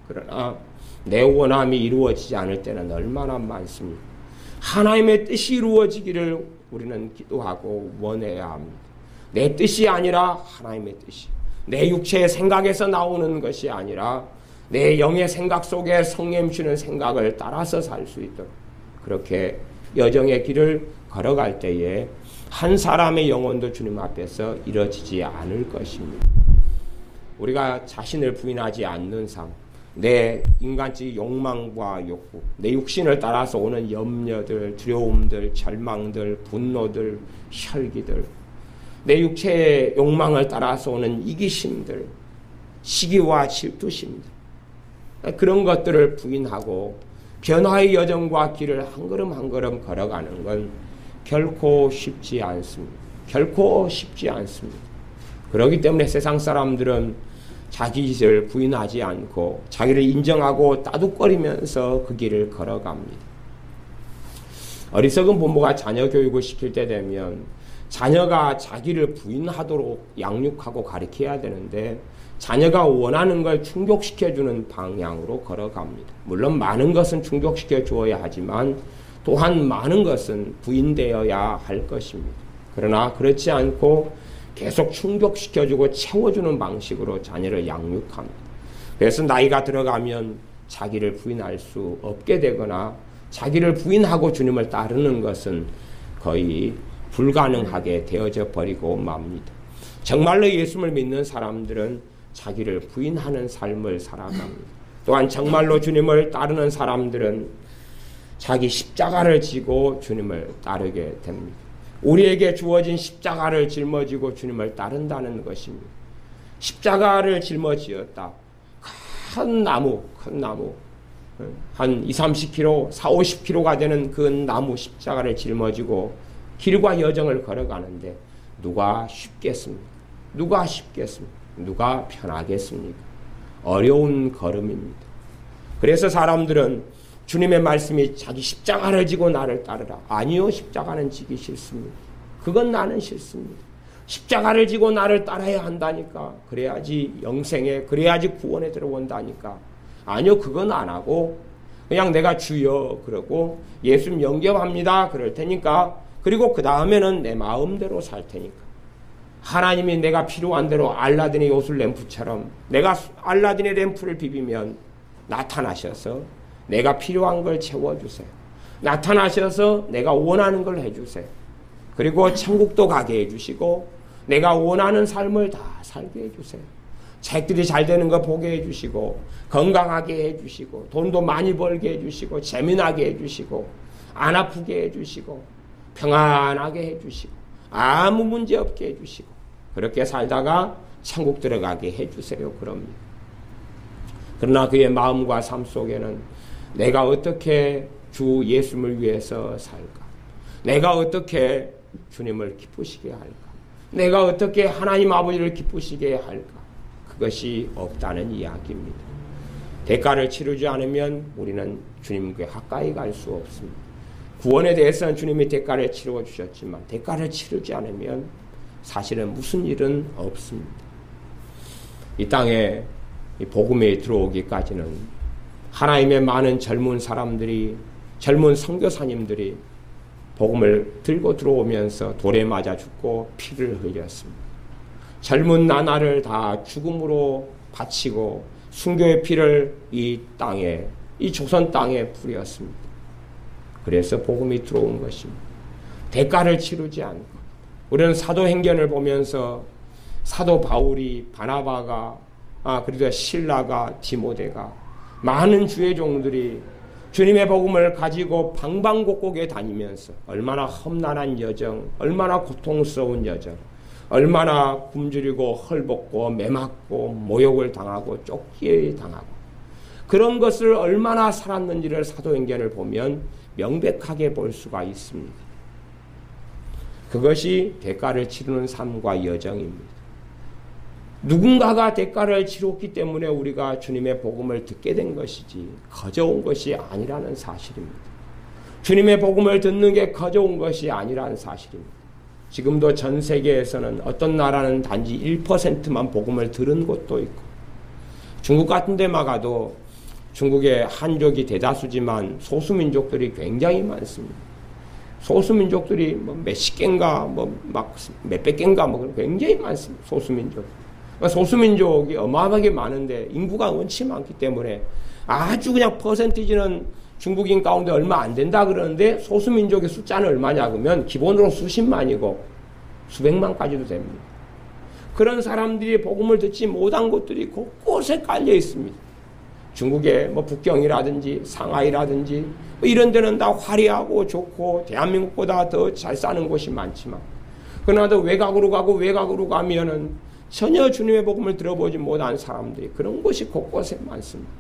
그러나 내 원함이 이루어지지 않을 때는 얼마나 많습니까? 하나님의 뜻이 이루어지기를 우리는 기도하고 원해야 합니다. 내 뜻이 아니라 하나님의 뜻이, 내 육체의 생각에서 나오는 것이 아니라 내 영의 생각 속에 성령 주는 생각을 따라서 살 수 있도록 그렇게 여정의 길을 걸어갈 때에 한 사람의 영혼도 주님 앞에서 이루어지지 않을 것입니다. 우리가 자신을 부인하지 않는 삶, 내 인간적 욕망과 욕구, 내 육신을 따라서 오는 염려들, 두려움들, 절망들, 분노들, 혈기들, 내 육체의 욕망을 따라서 오는 이기심들, 시기와 질투심들, 그런 것들을 부인하고 변화의 여정과 길을 한 걸음 한 걸음 걸어가는 건 결코 쉽지 않습니다. 결코 쉽지 않습니다. 그렇기 때문에 세상 사람들은 자기 짓을 부인하지 않고 자기를 인정하고 따둑거리면서 그 길을 걸어갑니다. 어리석은 부모가 자녀 교육을 시킬 때 되면 자녀가 자기를 부인하도록 양육하고 가르쳐야 되는데 자녀가 원하는 걸 충족시켜주는 방향으로 걸어갑니다. 물론 많은 것은 충족시켜 주어야 하지만 또한 많은 것은 부인되어야 할 것입니다. 그러나 그렇지 않고 계속 충족시켜주고 채워주는 방식으로 자녀를 양육합니다. 그래서 나이가 들어가면 자기를 부인할 수 없게 되거나 자기를 부인하고 주님을 따르는 것은 거의 불가능하게 되어져 버리고 맙니다. 정말로 예수를 믿는 사람들은 자기를 부인하는 삶을 살아갑니다. 또한 정말로 주님을 따르는 사람들은 자기 십자가를 지고 주님을 따르게 됩니다. 우리에게 주어진 십자가를 짊어지고 주님을 따른다는 것입니다. 십자가를 짊어지었다. 큰 나무 한 20-30kg, 40-50kg가 되는 그 나무 십자가를 짊어지고 길과 여정을 걸어가는데 누가 쉽겠습니까? 누가 편하겠습니까? 어려운 걸음입니다. 그래서 사람들은 주님의 말씀이 자기 십자가를 지고 나를 따르라. 아니요, 십자가는 지기 싫습니다. 그건 나는 싫습니다. 십자가를 지고 나를 따라야 한다니까. 그래야지 영생에, 그래야지 구원에 들어온다니까. 아니요, 그건 안 하고 그냥 내가 주여 그러고 예수님 영접합니다 그럴 테니까, 그리고 그 다음에는 내 마음대로 살 테니까, 하나님이 내가 필요한 대로 알라딘의 요술 램프처럼 내가 알라딘의 램프를 비비면 나타나셔서 내가 필요한 걸 채워주세요. 나타나셔서 내가 원하는 걸 해주세요. 그리고 천국도 가게 해주시고 내가 원하는 삶을 다 살게 해주세요. 책들이 잘 되는 거 보게 해주시고 건강하게 해주시고 돈도 많이 벌게 해주시고 재미나게 해주시고 안 아프게 해주시고 평안하게 해주시고 아무 문제 없게 해주시고 그렇게 살다가 천국 들어가게 해주세요. 그럽니다. 그러나 그의 마음과 삶 속에는 내가 어떻게 주 예수님을 위해서 살까? 내가 어떻게 주님을 기쁘시게 할까? 내가 어떻게 하나님 아버지를 기쁘시게 할까? 그것이 없다는 이야기입니다. 대가를 치르지 않으면 우리는 주님께 가까이 갈 수 없습니다. 구원에 대해서는 주님이 대가를 치르어 주셨지만 대가를 치르지 않으면 사실은 무슨 일은 없습니다. 이 땅에 복음이 들어오기까지는 하나님의 많은 젊은 사람들이, 젊은 선교사님들이 복음을 들고 들어오면서 돌에 맞아 죽고 피를 흘렸습니다. 젊은 나날을 다 죽음으로 바치고 순교의 피를 이 땅에, 이 조선 땅에 뿌렸습니다. 그래서 복음이 들어온 것입니다. 대가를 치르지 않고 우리는 사도행전을 보면서 사도 바울이, 바나바가, 그리고 신라가, 디모데가, 많은 주의 종들이 주님의 복음을 가지고 방방곡곡에 다니면서 얼마나 험난한 여정, 얼마나 고통스러운 여정, 얼마나 굶주리고 헐벗고 매맞고 모욕을 당하고 쫓기 당하고 그런 것을 얼마나 살았는지를 사도행전을 보면 명백하게 볼 수가 있습니다. 그것이 대가를 치르는 삶과 여정입니다. 누군가가 대가를 치렀기 때문에 우리가 주님의 복음을 듣게 된 것이지 거저 온 것이 아니라는 사실입니다. 주님의 복음을 듣는 게 거저 온 것이 아니라는 사실입니다. 지금도 전 세계에서는 어떤 나라는 단지 1%만 복음을 들은 곳도 있고 중국 같은 데만 가도 중국의 한족이 대다수지만 소수민족들이 굉장히 많습니다. 소수민족들이 몇십 개인가 막 몇백 개인가 굉장히 많습니다. 소수민족이 어마어마하게 많은데 인구가 원치 많기 때문에 아주 그냥 퍼센티지는 중국인 가운데 얼마 안 된다 그러는데 소수민족의 숫자는 얼마냐 그러면 기본으로 수십만이고 수백만까지도 됩니다. 그런 사람들이 복음을 듣지 못한 곳들이 곳곳에 깔려 있습니다. 중국의 북경이라든지 상하이라든지 이런 데는 다 화려하고 좋고 대한민국보다 더 잘 사는 곳이 많지만 그러나 외곽으로 가면은 전혀 주님의 복음을 들어보지 못한 사람들이 그런 곳이 곳곳에 많습니다.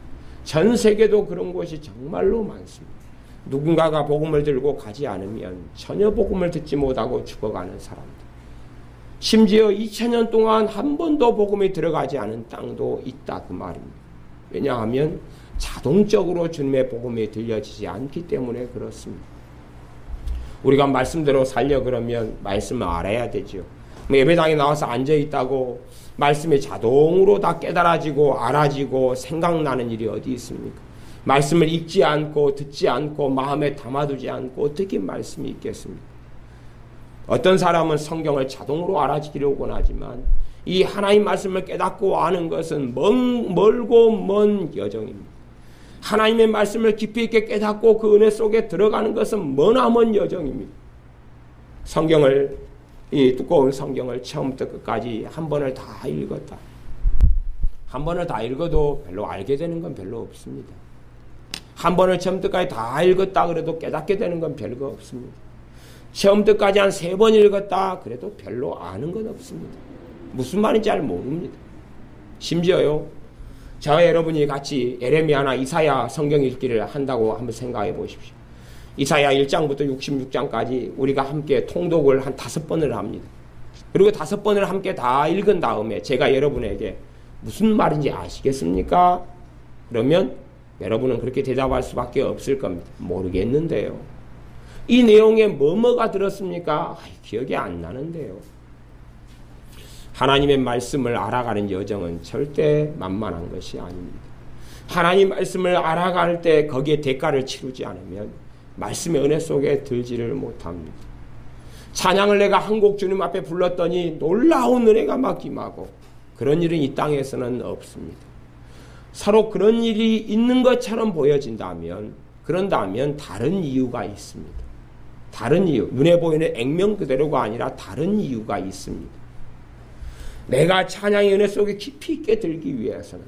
전 세계도 그런 곳이 정말로 많습니다. 누군가가 복음을 들고 가지 않으면 전혀 복음을 듣지 못하고 죽어가는 사람들. 심지어 2000년 동안 한 번도 복음이 들어가지 않은 땅도 있다 그 말입니다. 왜냐하면 자동적으로 주님의 복음이 들려지지 않기 때문에 그렇습니다. 우리가 말씀대로 살려 그러면 말씀을 알아야 되죠. 예배당에 나와서 앉아있다고 말씀이 자동으로 다 깨달아지고 알아지고 생각나는 일이 어디 있습니까? 말씀을 읽지 않고 듣지 않고 마음에 담아두지 않고 어떻게 말씀이 있겠습니까? 어떤 사람은 성경을 자동으로 알아지기를 원하지만 이 하나님 말씀을 깨닫고 아는 것은 멀고 먼 여정입니다. 하나님의 말씀을 깊이 있게 깨닫고 그 은혜 속에 들어가는 것은 머나먼 여정입니다. 이 두꺼운 성경을 처음부터 끝까지 한 번을 다 읽었다. 한 번을 다 읽어도 별로 알게 되는 건 별로 없습니다. 한 번을 처음부터까지 다 읽었다 그래도 깨닫게 되는 건 별거 없습니다. 처음부터까지 한 3번 읽었다 그래도 별로 아는 건 없습니다. 무슨 말인지 잘 모릅니다. 심지어요, 저와 여러분이 같이 에레미야나 이사야 성경 읽기를 한다고 한번 생각해 보십시오. 이사야 1장부터 66장까지 우리가 함께 통독을 한 5번을 합니다. 그리고 5번을 함께 다 읽은 다음에 제가 여러분에게 무슨 말인지 아시겠습니까? 그러면 여러분은 그렇게 대답할 수밖에 없을 겁니다. 모르겠는데요. 이 내용에 뭐가 들었습니까? 기억이 안 나는데요. 하나님의 말씀을 알아가는 여정은 절대 만만한 것이 아닙니다. 하나님 말씀을 알아갈 때 거기에 대가를 치르지 않으면 말씀의 은혜 속에 들지를 못합니다. 찬양을 내가 한 곡 주님 앞에 불렀더니 놀라운 은혜가 막 임하고 그런 일은 이 땅에서는 없습니다. 서로 그런 일이 있는 것처럼 보여진다면 그런다면 다른 이유가 있습니다. 다른 이유, 눈에 보이는 액면 그대로가 아니라 다른 이유가 있습니다. 내가 찬양의 은혜 속에 깊이 있게 들기 위해서는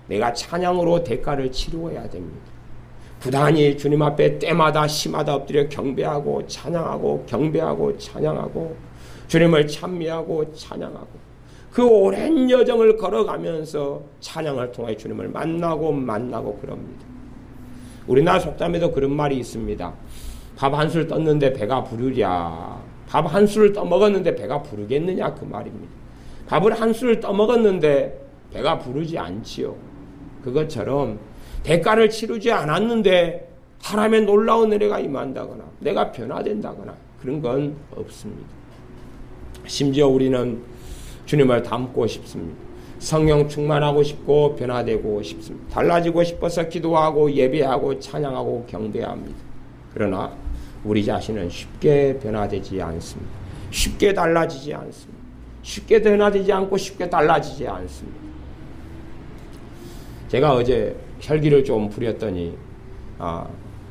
내가 찬양으로 대가를 치루어야 됩니다. 부단히 주님 앞에 때마다 시마다 엎드려 경배하고 찬양하고 경배하고 찬양하고 주님을 찬미하고 찬양하고 그 오랜 여정을 걸어가면서 찬양을 통해 주님을 만나고 그럽니다. 우리나라 속담에도 그런 말이 있습니다. 밥 한 술 떴는데 배가 부르랴. 밥 한 술을 떠먹었는데 배가 부르겠느냐 그 말입니다. 밥을 한 술을 떠먹었는데 배가 부르지 않지요. 그것처럼 대가를 치르지 않았는데 하나님의 놀라운 은혜가 임한다거나 내가 변화된다거나 그런 건 없습니다. 심지어 우리는 주님을 닮고 싶습니다. 성령 충만하고 싶고 변화되고 싶습니다. 달라지고 싶어서 기도하고 예배하고 찬양하고 경배합니다. 그러나 우리 자신은 쉽게 변화되지 않습니다. 쉽게 달라지지 않습니다. 쉽게 변화되지 않고 쉽게 달라지지 않습니다. 제가 어제 혈기를 좀 부렸더니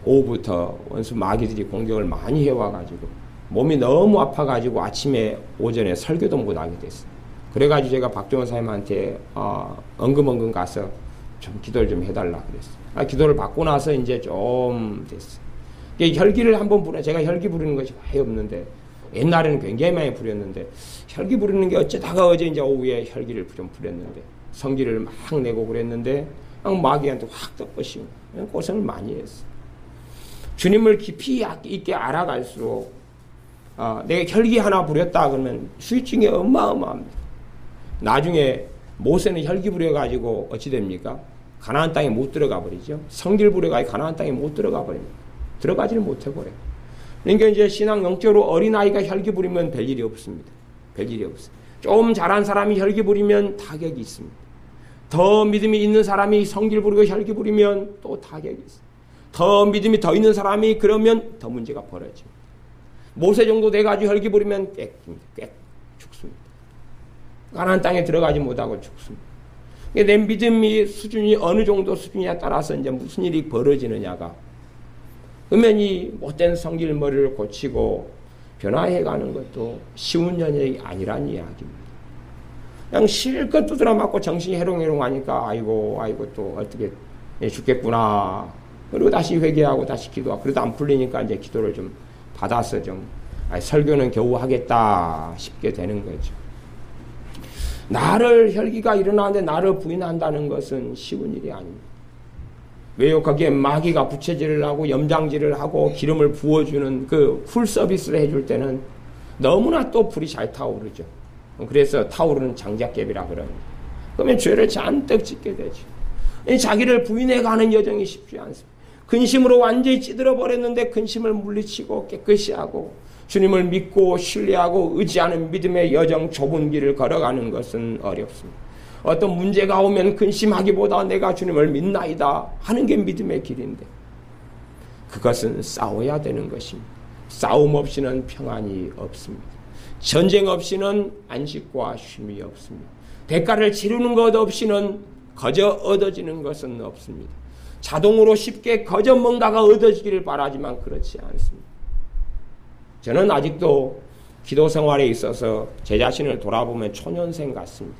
오후부터 원수 마귀들이 공격을 많이 해와가지고 몸이 너무 아파가지고 아침에 오전에 설교도 못하게 됐어요. 그래가지고 제가 박종원 사님한테 엉금엉금 가서 좀 기도를 좀 해달라 그랬어요. 기도를 받고 나서 이제 좀 됐어요. 혈기를 한번 제가 혈기 부리는 것이 아예 없는데 옛날에는 굉장히 많이 부렸는데 혈기 부리는 게 어쩌다가 어제 이제 오후에 혈기를 좀 부렸는데 성기를 막 내고 그랬는데 마귀한테 확 덮으시고 고생을 많이 했어요. 주님을 깊이 있게 알아갈수록 내가 혈기 하나 부렸다 그러면 수익증이 어마어마합니다. 나중에 모세는 혈기 부려가지고 어찌 됩니까? 가나안 땅에 못 들어가 버리죠. 성기를 부려가지고 가나안 땅에 못 들어가 버립니다. 들어가지를 못해버려요. 그러니까 이제 신앙 영적으로 어린아이가 혈기 부리면 별일이 없습니다. 별일이 없어요. 좀 잘한 사람이 혈기 부리면 타격이 있습니다. 더 믿음이 있는 사람이 성기를 부리고 혈기 부리면 또 타격이 있어요. 더 믿음이 더 있는 사람이 그러면 더 문제가 벌어집니다. 모세 정도 돼가지고 혈기 부리면 꽤 죽습니다. 가나안 땅에 들어가지 못하고 죽습니다. 내 믿음이 수준이 어느 정도 수준이냐에 따라서 이제 무슨 일이 벌어지느냐가 그러면 이 못된 성질머리를 고치고 변화해가는 것도 쉬운 연역이 아니란 이야기입니다. 그냥 실컷 두드려 맞고 정신이 해롱해롱하니까 아이고 또 어떻게 죽겠구나. 그리고 다시 회개하고 다시 기도하고 그래도 안 풀리니까 이제 기도를 좀 받아서 좀 설교는 겨우 하겠다 싶게 되는 거죠. 나를 혈기가 일어나는데 나를 부인한다는 것은 쉬운 일이 아닙니다. 왜요? 거기에 마귀가 부채질을 하고 염장질을 하고 기름을 부어주는 그 풀 서비스를 해줄 때는 너무나 또 불이 잘 타오르죠. 그래서 타오르는 장작개비라 그럽니다. 그러면 죄를 잔뜩 짓게 되죠. 자기를 부인해가는 여정이 쉽지 않습니다. 근심으로 완전히 찌들어 버렸는데 근심을 물리치고 깨끗이 하고 주님을 믿고 신뢰하고 의지하는 믿음의 여정 좁은 길을 걸어가는 것은 어렵습니다. 어떤 문제가 오면 근심하기보다 내가 주님을 믿나이다 하는 게 믿음의 길인데 그것은 싸워야 되는 것입니다. 싸움 없이는 평안이 없습니다. 전쟁 없이는 안식과 쉼이 없습니다. 대가를 치르는 것 없이는 거저 얻어지는 것은 없습니다. 자동으로 쉽게 거저 뭔가가 얻어지기를 바라지만 그렇지 않습니다. 저는 아직도 기도 생활에 있어서 제 자신을 돌아보면 초년생 같습니다.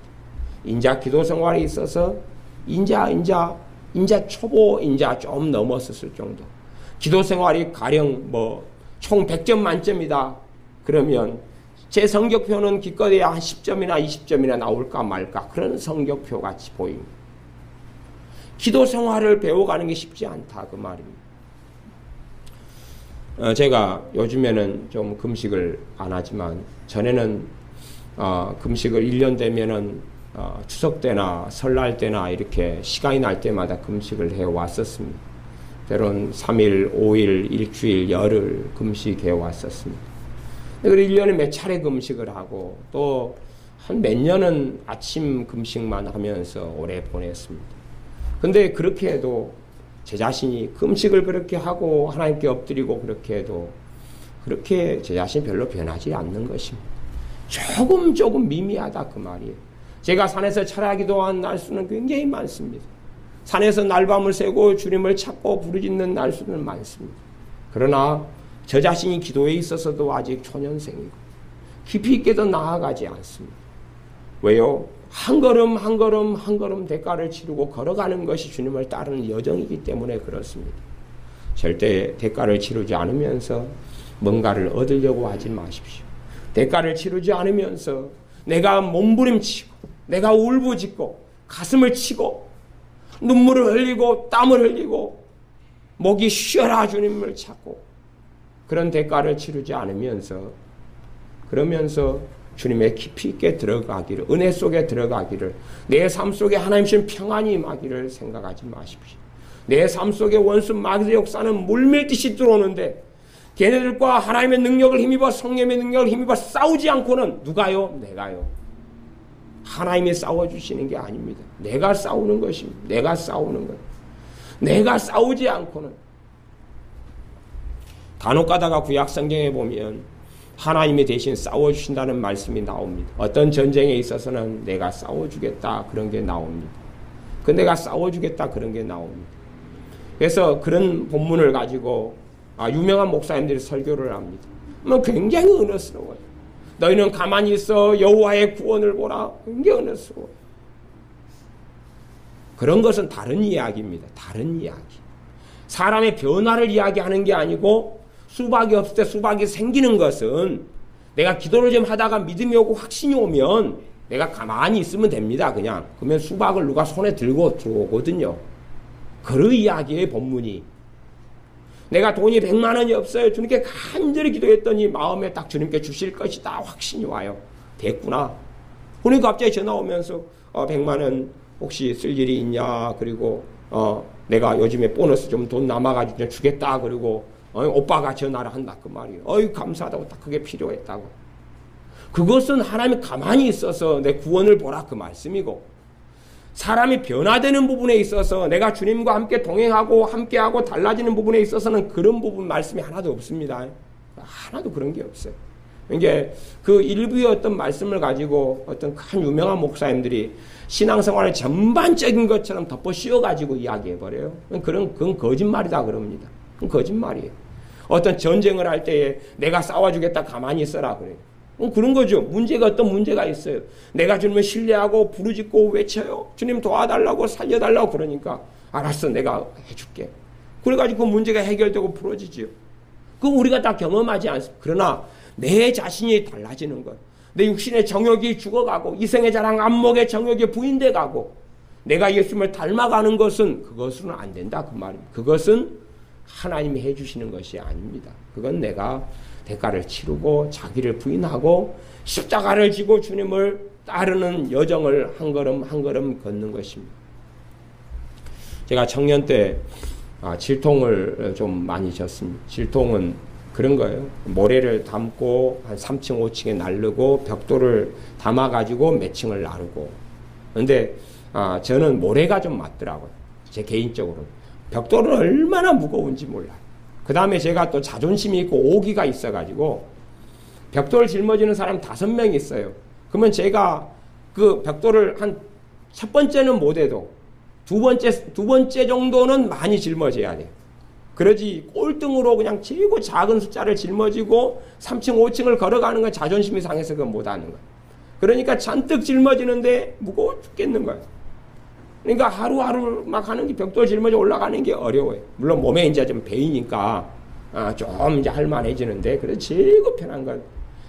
인자 기도 생활에 있어서 인자 초보 인자 좀 넘었을 정도. 기도 생활이 가령 총 100점 만점이다. 그러면 제 성적표는 기껏해야 한 10점이나 20점이나 나올까 말까 그런 성적표 같이 보입니다. 기도 생활을 배워가는 게 쉽지 않다 그 말입니다. 제가 요즘에는 좀 금식을 안 하지만 전에는 금식을 1년 되면은 추석 때나 설날 때나 이렇게 시간이 날 때마다 금식을 해왔었습니다. 때론 3일, 5일, 일주일, 열흘 금식해 왔었습니다. 그리고 1년에 몇 차례 금식을 하고 또 한 몇 년은 아침 금식만 하면서 오래 보냈습니다. 근데 그렇게 해도 제 자신이 금식을 그렇게 하고 하나님께 엎드리고 그렇게 해도 그렇게 제 자신이 별로 변하지 않는 것입니다. 조금 미미하다 그 말이에요. 제가 산에서 철야기도 한 날수는 굉장히 많습니다. 산에서 날밤을 새고 주님을 찾고 부르짖는 날수는 많습니다. 그러나 저 자신이 기도에 있어서도 아직 초년생이고 깊이 있게도 나아가지 않습니다. 왜요? 한 걸음 대가를 치르고 걸어가는 것이 주님을 따르는 여정이기 때문에 그렇습니다. 절대 대가를 치르지 않으면서 뭔가를 얻으려고 하지 마십시오. 대가를 치르지 않으면서 내가 몸부림치고 내가 울부짖고 가슴을 치고 눈물을 흘리고 땀을 흘리고 목이 쉬어라 주님을 찾고 그런 대가를 치르지 않으면서 그러면서 주님의 깊이 있게 들어가기를, 은혜 속에 들어가기를, 내 삶 속에 하나님 주신 평안이 임하기를 생각하지 마십시오. 내 삶 속에 원수 마귀의 역사는 물밀듯이 들어오는데 걔네들과 하나님의 능력을 힘입어, 성령의 능력을 힘입어 싸우지 않고는 누가요? 내가요. 하나님이 싸워주시는 게 아닙니다. 내가 싸우는 것입니다. 내가 싸우는 것. 내가 싸우지 않고는. 간혹 가다가 구약 성경에 보면 하나님이 대신 싸워주신다는 말씀이 나옵니다. 어떤 전쟁에 있어서는 내가 싸워주겠다 그런 게 나옵니다. 그 내가 싸워주겠다 그런 게 나옵니다. 그래서 그런 본문을 가지고 유명한 목사님들이 설교를 합니다. 굉장히 은혜스러워요. 너희는 가만히 있어 여호와의 구원을 보라. 굉장히 은혜스러워요. 그런 것은 다른 이야기입니다. 다른 이야기. 사람의 변화를 이야기하는 게 아니고 수박이 없을 때 수박이 생기는 것은 내가 기도를 좀 하다가 믿음이 오고 확신이 오면 내가 가만히 있으면 됩니다. 그냥. 그러면 수박을 누가 손에 들고 들어오거든요. 그런 이야기의 본문이. 내가 돈이 100만 원이 없어요. 주님께 간절히 기도했더니 마음에 딱 주님께 주실 것이다. 확신이 와요. 됐구나. 그러니까 갑자기 전화 오면서 100만 원 혹시 쓸 일이 있냐. 그리고 내가 요즘에 보너스 좀 돈 남아가지고 주겠다. 그리고 오빠가 전화를 한다. 그 말이에요. 감사하다고 딱 그게 필요했다고. 그것은 하나님이 가만히 있어서 내 구원을 보라. 그 말씀이고. 사람이 변화되는 부분에 있어서 내가 주님과 함께 동행하고 함께하고 달라지는 부분에 있어서는 그런 부분 말씀이 하나도 없습니다. 하나도 그런 게 없어요. 이게 그 일부의 어떤 말씀을 가지고 어떤 큰 유명한 목사님들이 신앙생활의 전반적인 것처럼 덮어 씌워가지고 이야기해버려요. 그건 거짓말이다 그럽니다. 그건 거짓말이에요. 어떤 전쟁을 할 때에 내가 싸워주겠다 가만히 있어라 그래요. 그런 거죠. 문제가 어떤 문제가 있어요. 내가 주님을 신뢰하고 부르짖고 외쳐요. 주님 도와달라고 살려달라고 그러니까 알았어 내가 해줄게. 그래가지고 그 문제가 해결되고 풀어지죠. 그거 우리가 다 경험하지 않습니다. 그러나 내 자신이 달라지는 것. 내 육신의 정욕이 죽어가고 이생의 자랑 안목의 정욕이 부인돼 가고 내가 예수님을 닮아가는 것은 그것으로는 안 된다 그 말입니다. 그것은 하나님이 해주시는 것이 아닙니다. 그건 내가 대가를 치르고 자기를 부인하고 십자가를 지고 주님을 따르는 여정을 한 걸음 한 걸음 걷는 것입니다. 제가 청년 때 질통을 좀 많이 졌습니다. 질통은 그런 거예요. 모래를 담고 한 3층 5층에 나르고 벽돌을 담아가지고 몇 층을 나르고. 그런데 저는 모래가 좀 맞더라고요. 제 개인적으로. 벽돌은 얼마나 무거운지 몰라요. 그 다음에 제가 또 자존심이 있고 오기가 있어가지고 벽돌을 짊어지는 사람 5명 있어요. 그러면 제가 그 벽돌을 첫 번째는 못해도 두 번째 정도는 많이 짊어져야 돼요. 그러지 꼴등으로 그냥 최고 작은 숫자를 짊어지고 3층 5층을 걸어가는 건 자존심이 상해서 그건 못하는 거예요. 그러니까 잔뜩 짊어지는데 무거워 죽겠는 거예요. 그러니까 하루하루 막 하는 게 벽돌 짊어져 올라가는 게 어려워요. 물론 몸에 이제 좀 배이니까 좀 이제 할만해지는데 그래도 제일 편한 건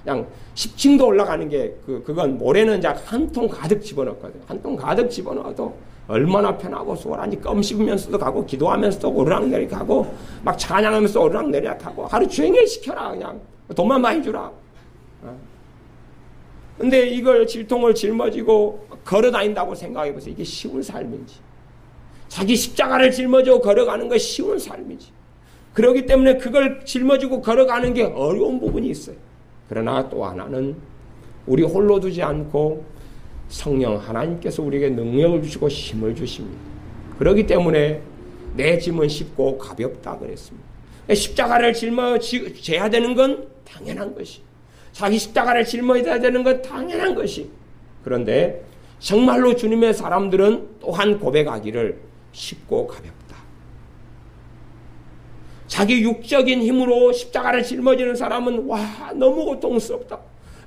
그냥 10층도 올라가는 게 그건 모래는 이제 한 통 가득 집어넣거든요. 한 통 가득 집어넣어도 얼마나 편하고 수월한지 껌 씹으면서도 가고 기도하면서도 오르락내리락 가고 막 찬양하면서 오르락내리락 하고 하루 종일 시켜라 그냥 돈만 많이 주라. 근데 이걸 질통을 짊어지고 걸어다닌다고 생각해보세요. 이게 쉬운 삶인지. 자기 십자가를 짊어지고 걸어가는 것이 쉬운 삶이지. 그렇기 때문에 그걸 짊어지고 걸어가는 게 어려운 부분이 있어요. 그러나 또 하나는 우리 홀로 두지 않고 성령 하나님께서 우리에게 능력을 주시고 힘을 주십니다. 그렇기 때문에 내 짐은 쉽고 가볍다 그랬습니다. 십자가를 짊어져야 되는 건 당연한 것이. 자기 십자가를 짊어져야 되는 건 당연한 것이. 그런데 정말로 주님의 사람들은 또한 고백하기를 쉽고 가볍다. 자기 육적인 힘으로 십자가를 짊어지는 사람은 너무 고통스럽다.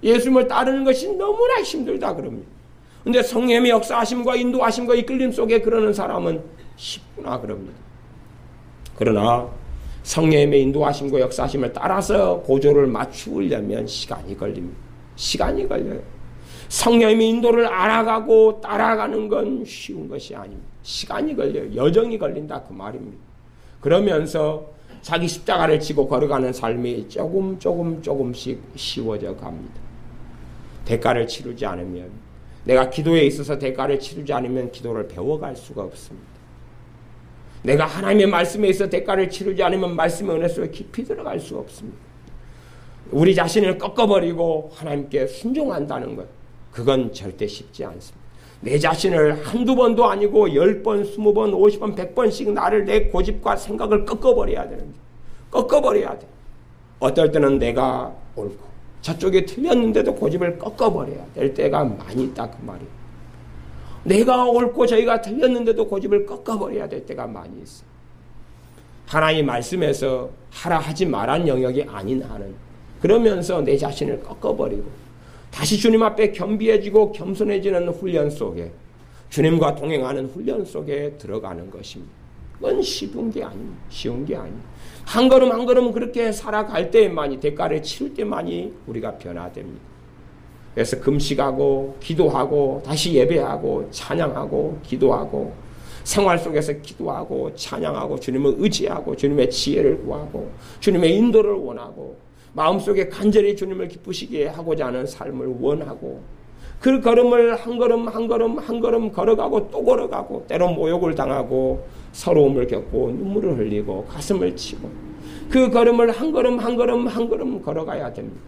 예수님을 따르는 것이 너무나 힘들다 그럽니다. 그런데 성령의 역사하심과 인도하심과 이끌림 속에 그러는 사람은 쉽구나 그럽니다. 그러나 성령의 인도하심과 역사하심을 따라서 고조를 맞추려면 시간이 걸립니다. 시간이 걸려요. 성령의 인도를 알아가고 따라가는 건 쉬운 것이 아닙니다. 시간이 걸려요. 여정이 걸린다 그 말입니다. 그러면서 자기 십자가를 지고 걸어가는 삶이 조금씩 쉬워져 갑니다. 대가를 치르지 않으면, 내가 기도에 있어서 대가를 치르지 않으면 기도를 배워갈 수가 없습니다. 내가 하나님의 말씀에 있어 대가를 치르지 않으면 말씀의 은혜 속에 깊이 들어갈 수가 없습니다. 우리 자신을 꺾어버리고 하나님께 순종한다는 것, 그건 절대 쉽지 않습니다. 내 자신을 한두 번도 아니고 10번, 20번, 50번, 100번씩 나를 내 고집과 생각을 꺾어버려야 되는 거예요. 꺾어버려야 돼. 어떨 때는 내가 옳고 저쪽에 틀렸는데도 고집을 꺾어버려야 될 때가 많이 있다 그 말이에요. 내가 옳고 저희가 틀렸는데도 고집을 꺾어버려야 될 때가 많이 있어요. 하나님 말씀에서 하라 하지 말란 영역이 아닌 한은 그러면서 내 자신을 꺾어버리고 다시 주님 앞에 겸비해지고 겸손해지는 훈련 속에, 주님과 동행하는 훈련 속에 들어가는 것입니다. 그건 쉬운 게 아닙니다. 쉬운 게 아닙니다. 한 걸음 한 걸음 그렇게 살아갈 때만이, 대가를 치를 때만이 우리가 변화됩니다. 그래서 금식하고 기도하고 다시 예배하고 찬양하고 기도하고 생활 속에서 기도하고 찬양하고 주님을 의지하고 주님의 지혜를 구하고 주님의 인도를 원하고 마음속에 간절히 주님을 기쁘시게 하고자 하는 삶을 원하고 그 걸음을 한 걸음 한 걸음 한 걸음 걸어가고 또 걸어가고 때로 모욕을 당하고 서러움을 겪고 눈물을 흘리고 가슴을 치고 그 걸음을 한 걸음 한 걸음 한 걸음 걸어가야 됩니다.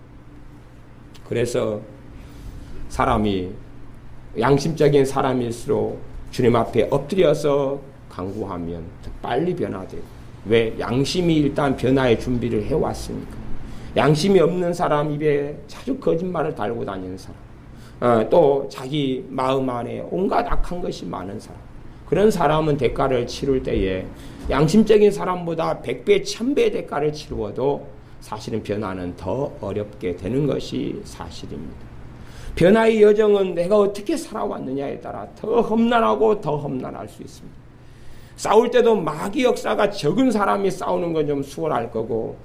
그래서 사람이 양심적인 사람일수록 주님 앞에 엎드려서 간구하면 더 빨리 변화되고, 왜? 양심이 일단 변화의 준비를 해왔으니까. 양심이 없는 사람 입에 자주 거짓말을 달고 다니는 사람, 또 자기 마음 안에 온갖 악한 것이 많은 사람, 그런 사람은 대가를 치를 때에 양심적인 사람보다 100배, 1000배의 대가를 치루어도 사실은 변화는 더 어렵게 되는 것이 사실입니다. 변화의 여정은 내가 어떻게 살아왔느냐에 따라 더 험난하고 더 험난할 수 있습니다. 싸울 때도 마귀 역사가 적은 사람이 싸우는 건 좀 수월할 거고,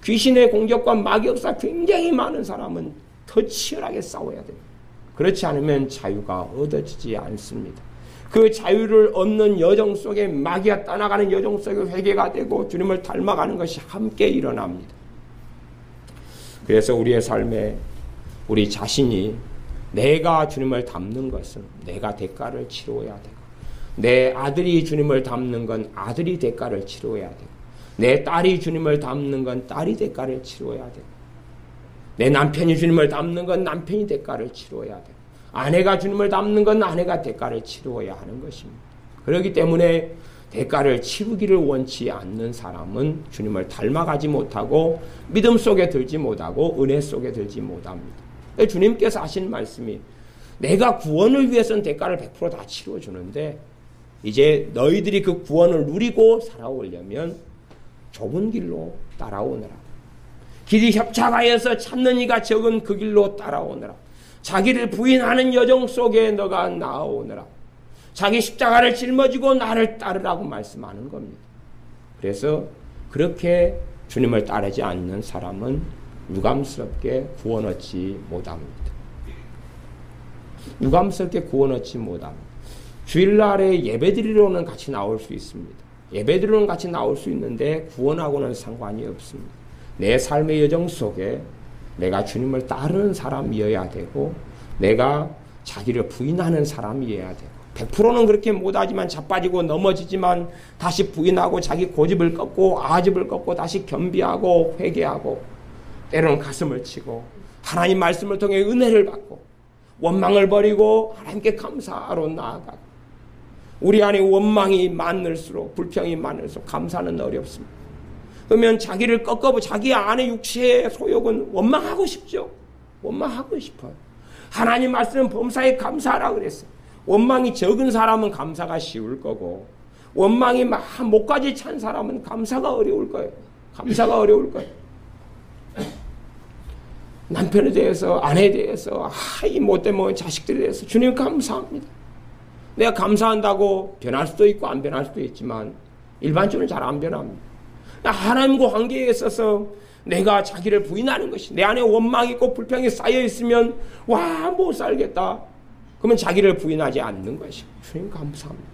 귀신의 공격과 마귀 역사 굉장히 많은 사람은 더 치열하게 싸워야 됩니다. 그렇지 않으면 자유가 얻어지지 않습니다. 그 자유를 얻는 여정 속에, 마귀가 떠나가는 여정 속에 회개가 되고 주님을 닮아가는 것이 함께 일어납니다. 그래서 우리의 삶에 우리 자신이 내가 주님을 닮는 것은 내가 대가를 치루어야 되고, 내 아들이 주님을 닮는 건 아들이 대가를 치루어야 되고, 내 딸이 주님을 닮는 건 딸이 대가를 치루어야 되고, 내 남편이 주님을 닮는 건 남편이 대가를 치루어야 되고, 아내가 주님을 닮는 건 아내가 대가를 치루어야 하는 것입니다. 그렇기 때문에 대가를 치르기를 원치 않는 사람은 주님을 닮아가지 못하고 믿음 속에 들지 못하고 은혜 속에 들지 못합니다. 주님께서 하신 말씀이, 내가 구원을 위해서는 대가를 100% 다 치러주는데 이제 너희들이 그 구원을 누리고 살아오려면 좁은 길로 따라오느라, 길이 협착하여서 찾는 이가 적은 그 길로 따라오느라, 자기를 부인하는 여정 속에 너가 나아오느라, 자기 십자가를 짊어지고 나를 따르라고 말씀하는 겁니다. 그래서 그렇게 주님을 따르지 않는 사람은 유감스럽게 구원 얻지 못합니다. 유감스럽게 구원 얻지 못합니다. 주일날에 예배드리러는 같이 나올 수 있습니다. 예배드리러는 같이 나올 수 있는데 구원하고는 상관이 없습니다. 내 삶의 여정 속에 내가 주님을 따르는 사람이어야 되고, 내가 자기를 부인하는 사람이어야 되고, 100%는 그렇게 못하지만 자빠지고 넘어지지만 다시 부인하고 자기 고집을 꺾고 아집을 꺾고 다시 겸비하고 회개하고 때로는 가슴을 치고 하나님 말씀을 통해 은혜를 받고 원망을 버리고 하나님께 감사하러 나아가고, 우리 안에 원망이 많을수록, 불평이 많을수록 감사는 어렵습니다. 그러면 자기를 꺾어보, 자기 안의 육체의 소욕은 원망하고 싶죠. 원망하고 싶어요. 하나님 말씀은 범사에 감사하라 그랬어요. 원망이 적은 사람은 감사가 쉬울 거고, 원망이 목까지 찬 사람은 감사가 어려울 거예요. 감사가 어려울 거예요. 남편에 대해서, 아내에 대해서, 이 못돼 먹은 자식들에 대해서 주님 감사합니다. 내가 감사한다고 변할 수도 있고 안 변할 수도 있지만 일반적으로 잘 안 변합니다. 하나님과 관계에 있어서 내가 자기를 부인하는 것이, 내 안에 원망이 있고 불평이 쌓여 있으면 못 살겠다. 그러면 자기를 부인하지 않는 것이, 주님 감사합니다.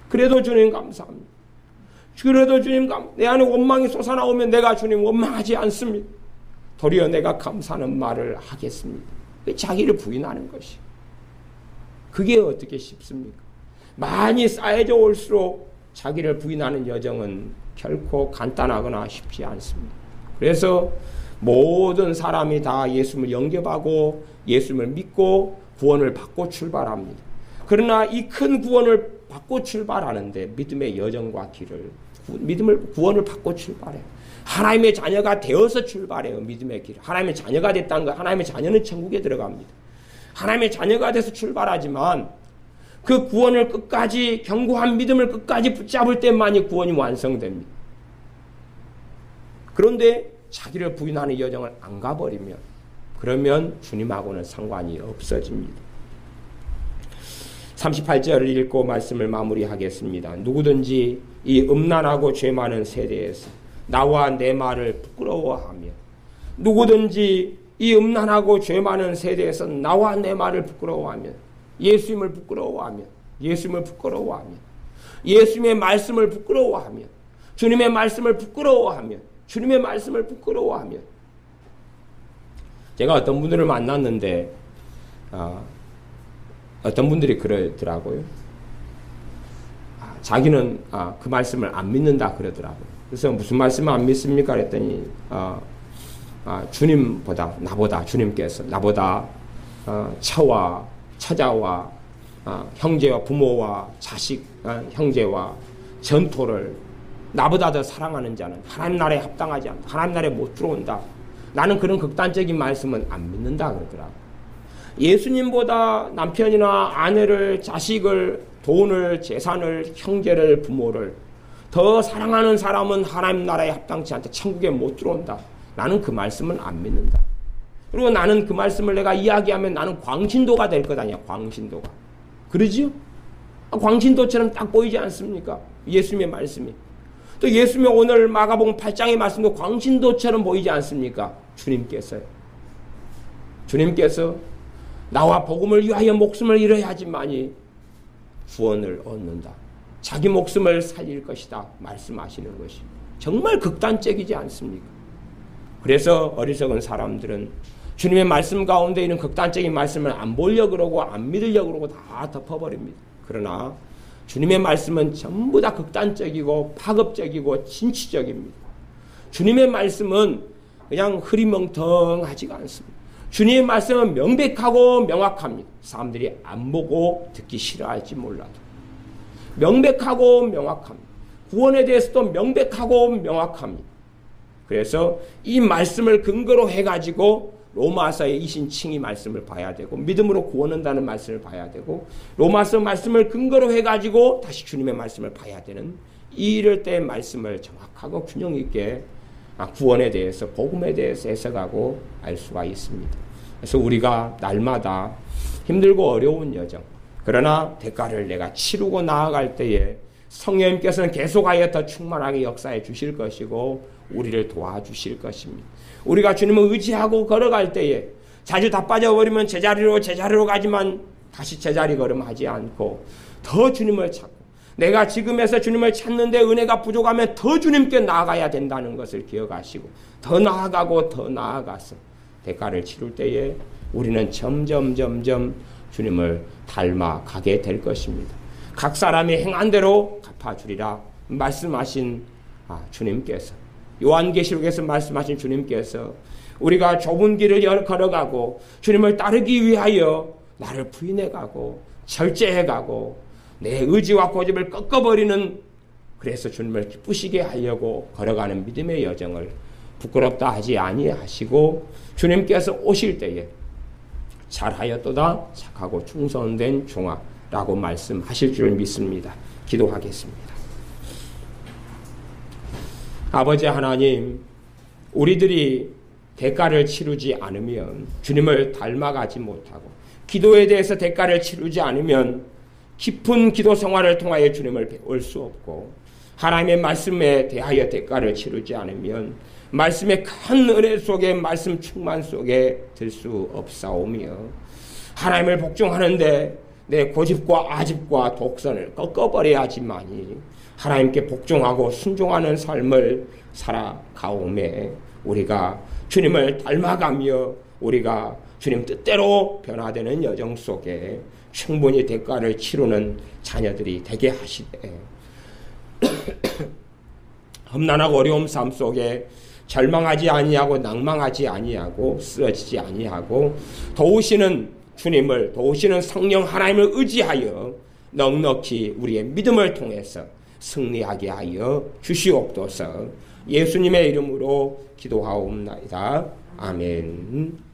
그래도 주님 감사합니다. 그래도 주님 내 안에 원망이 솟아나오면 내가 주님 원망하지 않습니다. 도리어 내가 감사하는 말을 하겠습니다. 자기를 부인하는 것이. 그게 어떻게 쉽습니까? 많이 쌓여져 올수록 자기를 부인하는 여정은 결코 간단하거나 쉽지 않습니다. 그래서 모든 사람이 다 예수님을 영접하고 예수님을 믿고 구원을 받고 출발합니다. 그러나 이 큰 구원을 받고 출발하는데 믿음의 여정과 길을, 구원을 받고 출발해요. 하나님의 자녀가 되어서 출발해요. 믿음의 길. 하나님의 자녀가 됐다는 것, 하나님의 자녀는 천국에 들어갑니다. 하나님의 자녀가 돼서 출발하지만 그 구원을 끝까지, 견고한 믿음을 끝까지 붙잡을 때만이 구원이 완성됩니다. 그런데 자기를 부인하는 여정을 안 가버리면, 그러면 주님하고는 상관이 없어집니다. 38절을 읽고 말씀을 마무리하겠습니다. 누구든지 이 음란하고 죄 많은 세대에서 나와 내 말을 부끄러워하며, 누구든지 이 음란하고 죄 많은 세대에서 나와 내 말을 부끄러워하며, 예수님을 부끄러워하며, 예수님을 부끄러워하며, 예수님의 말씀을 부끄러워하며, 주님의 말씀을 부끄러워하며, 주님의 말씀을 부끄러워하며. 제가 어떤 분들을 만났는데 어떤 분들이 그러더라고요. 자기는 그 말씀을 안 믿는다 그러더라고요. 그래서 무슨 말씀을 안 믿습니까? 그랬더니 주님보다, 나보다, 주님께서 나보다 처와 처자와 형제와 부모와 자식, 형제와 전토를 나보다 더 사랑하는 자는 하나님 나라에 합당하지 않다. 하나님 나라에 못 들어온다. 나는 그런 극단적인 말씀은 안 믿는다 그러더라고요. 예수님보다 남편이나 아내를, 자식을, 돈을, 재산을, 형제를, 부모를 더 사랑하는 사람은 하나님 나라에 합당치 않다. 천국에 못 들어온다. 나는 그 말씀은 안 믿는다. 그리고 나는 그 말씀을 내가 이야기하면 나는 광신도가 될 것 아니야. 광신도가. 그러지요? 광신도처럼 딱 보이지 않습니까? 예수님의 말씀이. 또 예수님의 오늘 마가복음 8장의 말씀도 광신도처럼 보이지 않습니까? 주님께서요. 주님께서 나와 복음을 위하여 목숨을 잃어야지만이 구원을 얻는다. 자기 목숨을 살릴 것이다. 말씀하시는 것이. 정말 극단적이지 않습니까? 그래서 어리석은 사람들은 주님의 말씀 가운데 있는 극단적인 말씀을 안 보려고 그러고 안 믿으려고 그러고 다 덮어버립니다. 그러나 주님의 말씀은 전부 다 극단적이고 파급적이고 진취적입니다. 주님의 말씀은 그냥 흐리멍텅하지가 않습니다. 주님의 말씀은 명백하고 명확합니다. 사람들이 안 보고 듣기 싫어할지 몰라도. 명백하고 명확합니다. 구원에 대해서도 명백하고 명확합니다. 그래서 이 말씀을 근거로 해가지고 로마서의 이신칭의 말씀을 봐야 되고, 믿음으로 구원한다는 말씀을 봐야 되고, 로마서 말씀을 근거로 해가지고 다시 주님의 말씀을 봐야 되는, 이럴 때 말씀을 정확하고 균형 있게 구원에 대해서, 복음에 대해서 해석하고 알 수가 있습니다. 그래서 우리가 날마다 힘들고 어려운 여정, 그러나 대가를 내가 치르고 나아갈 때에 성령님께서는 계속하여 더 충만하게 역사해 주실 것이고 우리를 도와주실 것입니다. 우리가 주님을 의지하고 걸어갈 때에 자주 다 빠져버리면 제자리로 가지만 다시 제자리 걸음하지 않고 더 주님을 찾고, 내가 지금에서 주님을 찾는데 은혜가 부족하면 더 주님께 나아가야 된다는 것을 기억하시고 더 나아가고 더 나아가서 대가를 치를 때에 우리는 점점 주님을 닮아가게 될 것입니다. 각 사람이 행한 대로 갚아주리라 말씀하신 주님께서, 요한계시록에서 말씀하신 주님께서 우리가 좁은 길을 걸어가고 주님을 따르기 위하여 나를 부인해가고 절제해가고 내 의지와 고집을 꺾어버리는, 그래서 주님을 기쁘시게 하려고 걸어가는 믿음의 여정을 부끄럽다 하지 아니하시고 주님께서 오실 때에 잘하였도다 착하고 충성된 종아 라고 말씀하실 줄 믿습니다. 기도하겠습니다. 아버지 하나님, 우리들이 대가를 치르지 않으면 주님을 닮아가지 못하고, 기도에 대해서 대가를 치르지 않으면 깊은 기도 생활을 통하여 주님을 배울 수 없고, 하나님의 말씀에 대하여 대가를 치르지 않으면 말씀의 큰 은혜 속에, 말씀 충만 속에 들 수 없사오며, 하나님을 복종하는데 내 고집과 아집과 독선을 꺾어버려야지만이 하나님께 복종하고 순종하는 삶을 살아가오매 우리가 주님을 닮아가며 우리가 주님 뜻대로 변화되는 여정 속에 충분히 대가를 치르는 자녀들이 되게 하시되 험난하고 어려움 삶 속에 절망하지 아니하고 낭망하지 아니하고 쓰러지지 아니하고 도우시는 주님을, 도우시는 성령 하나님을 의지하여 넉넉히 우리의 믿음을 통해서 승리하게 하여 주시옵소서. 예수님의 이름으로 기도하옵나이다. 아멘.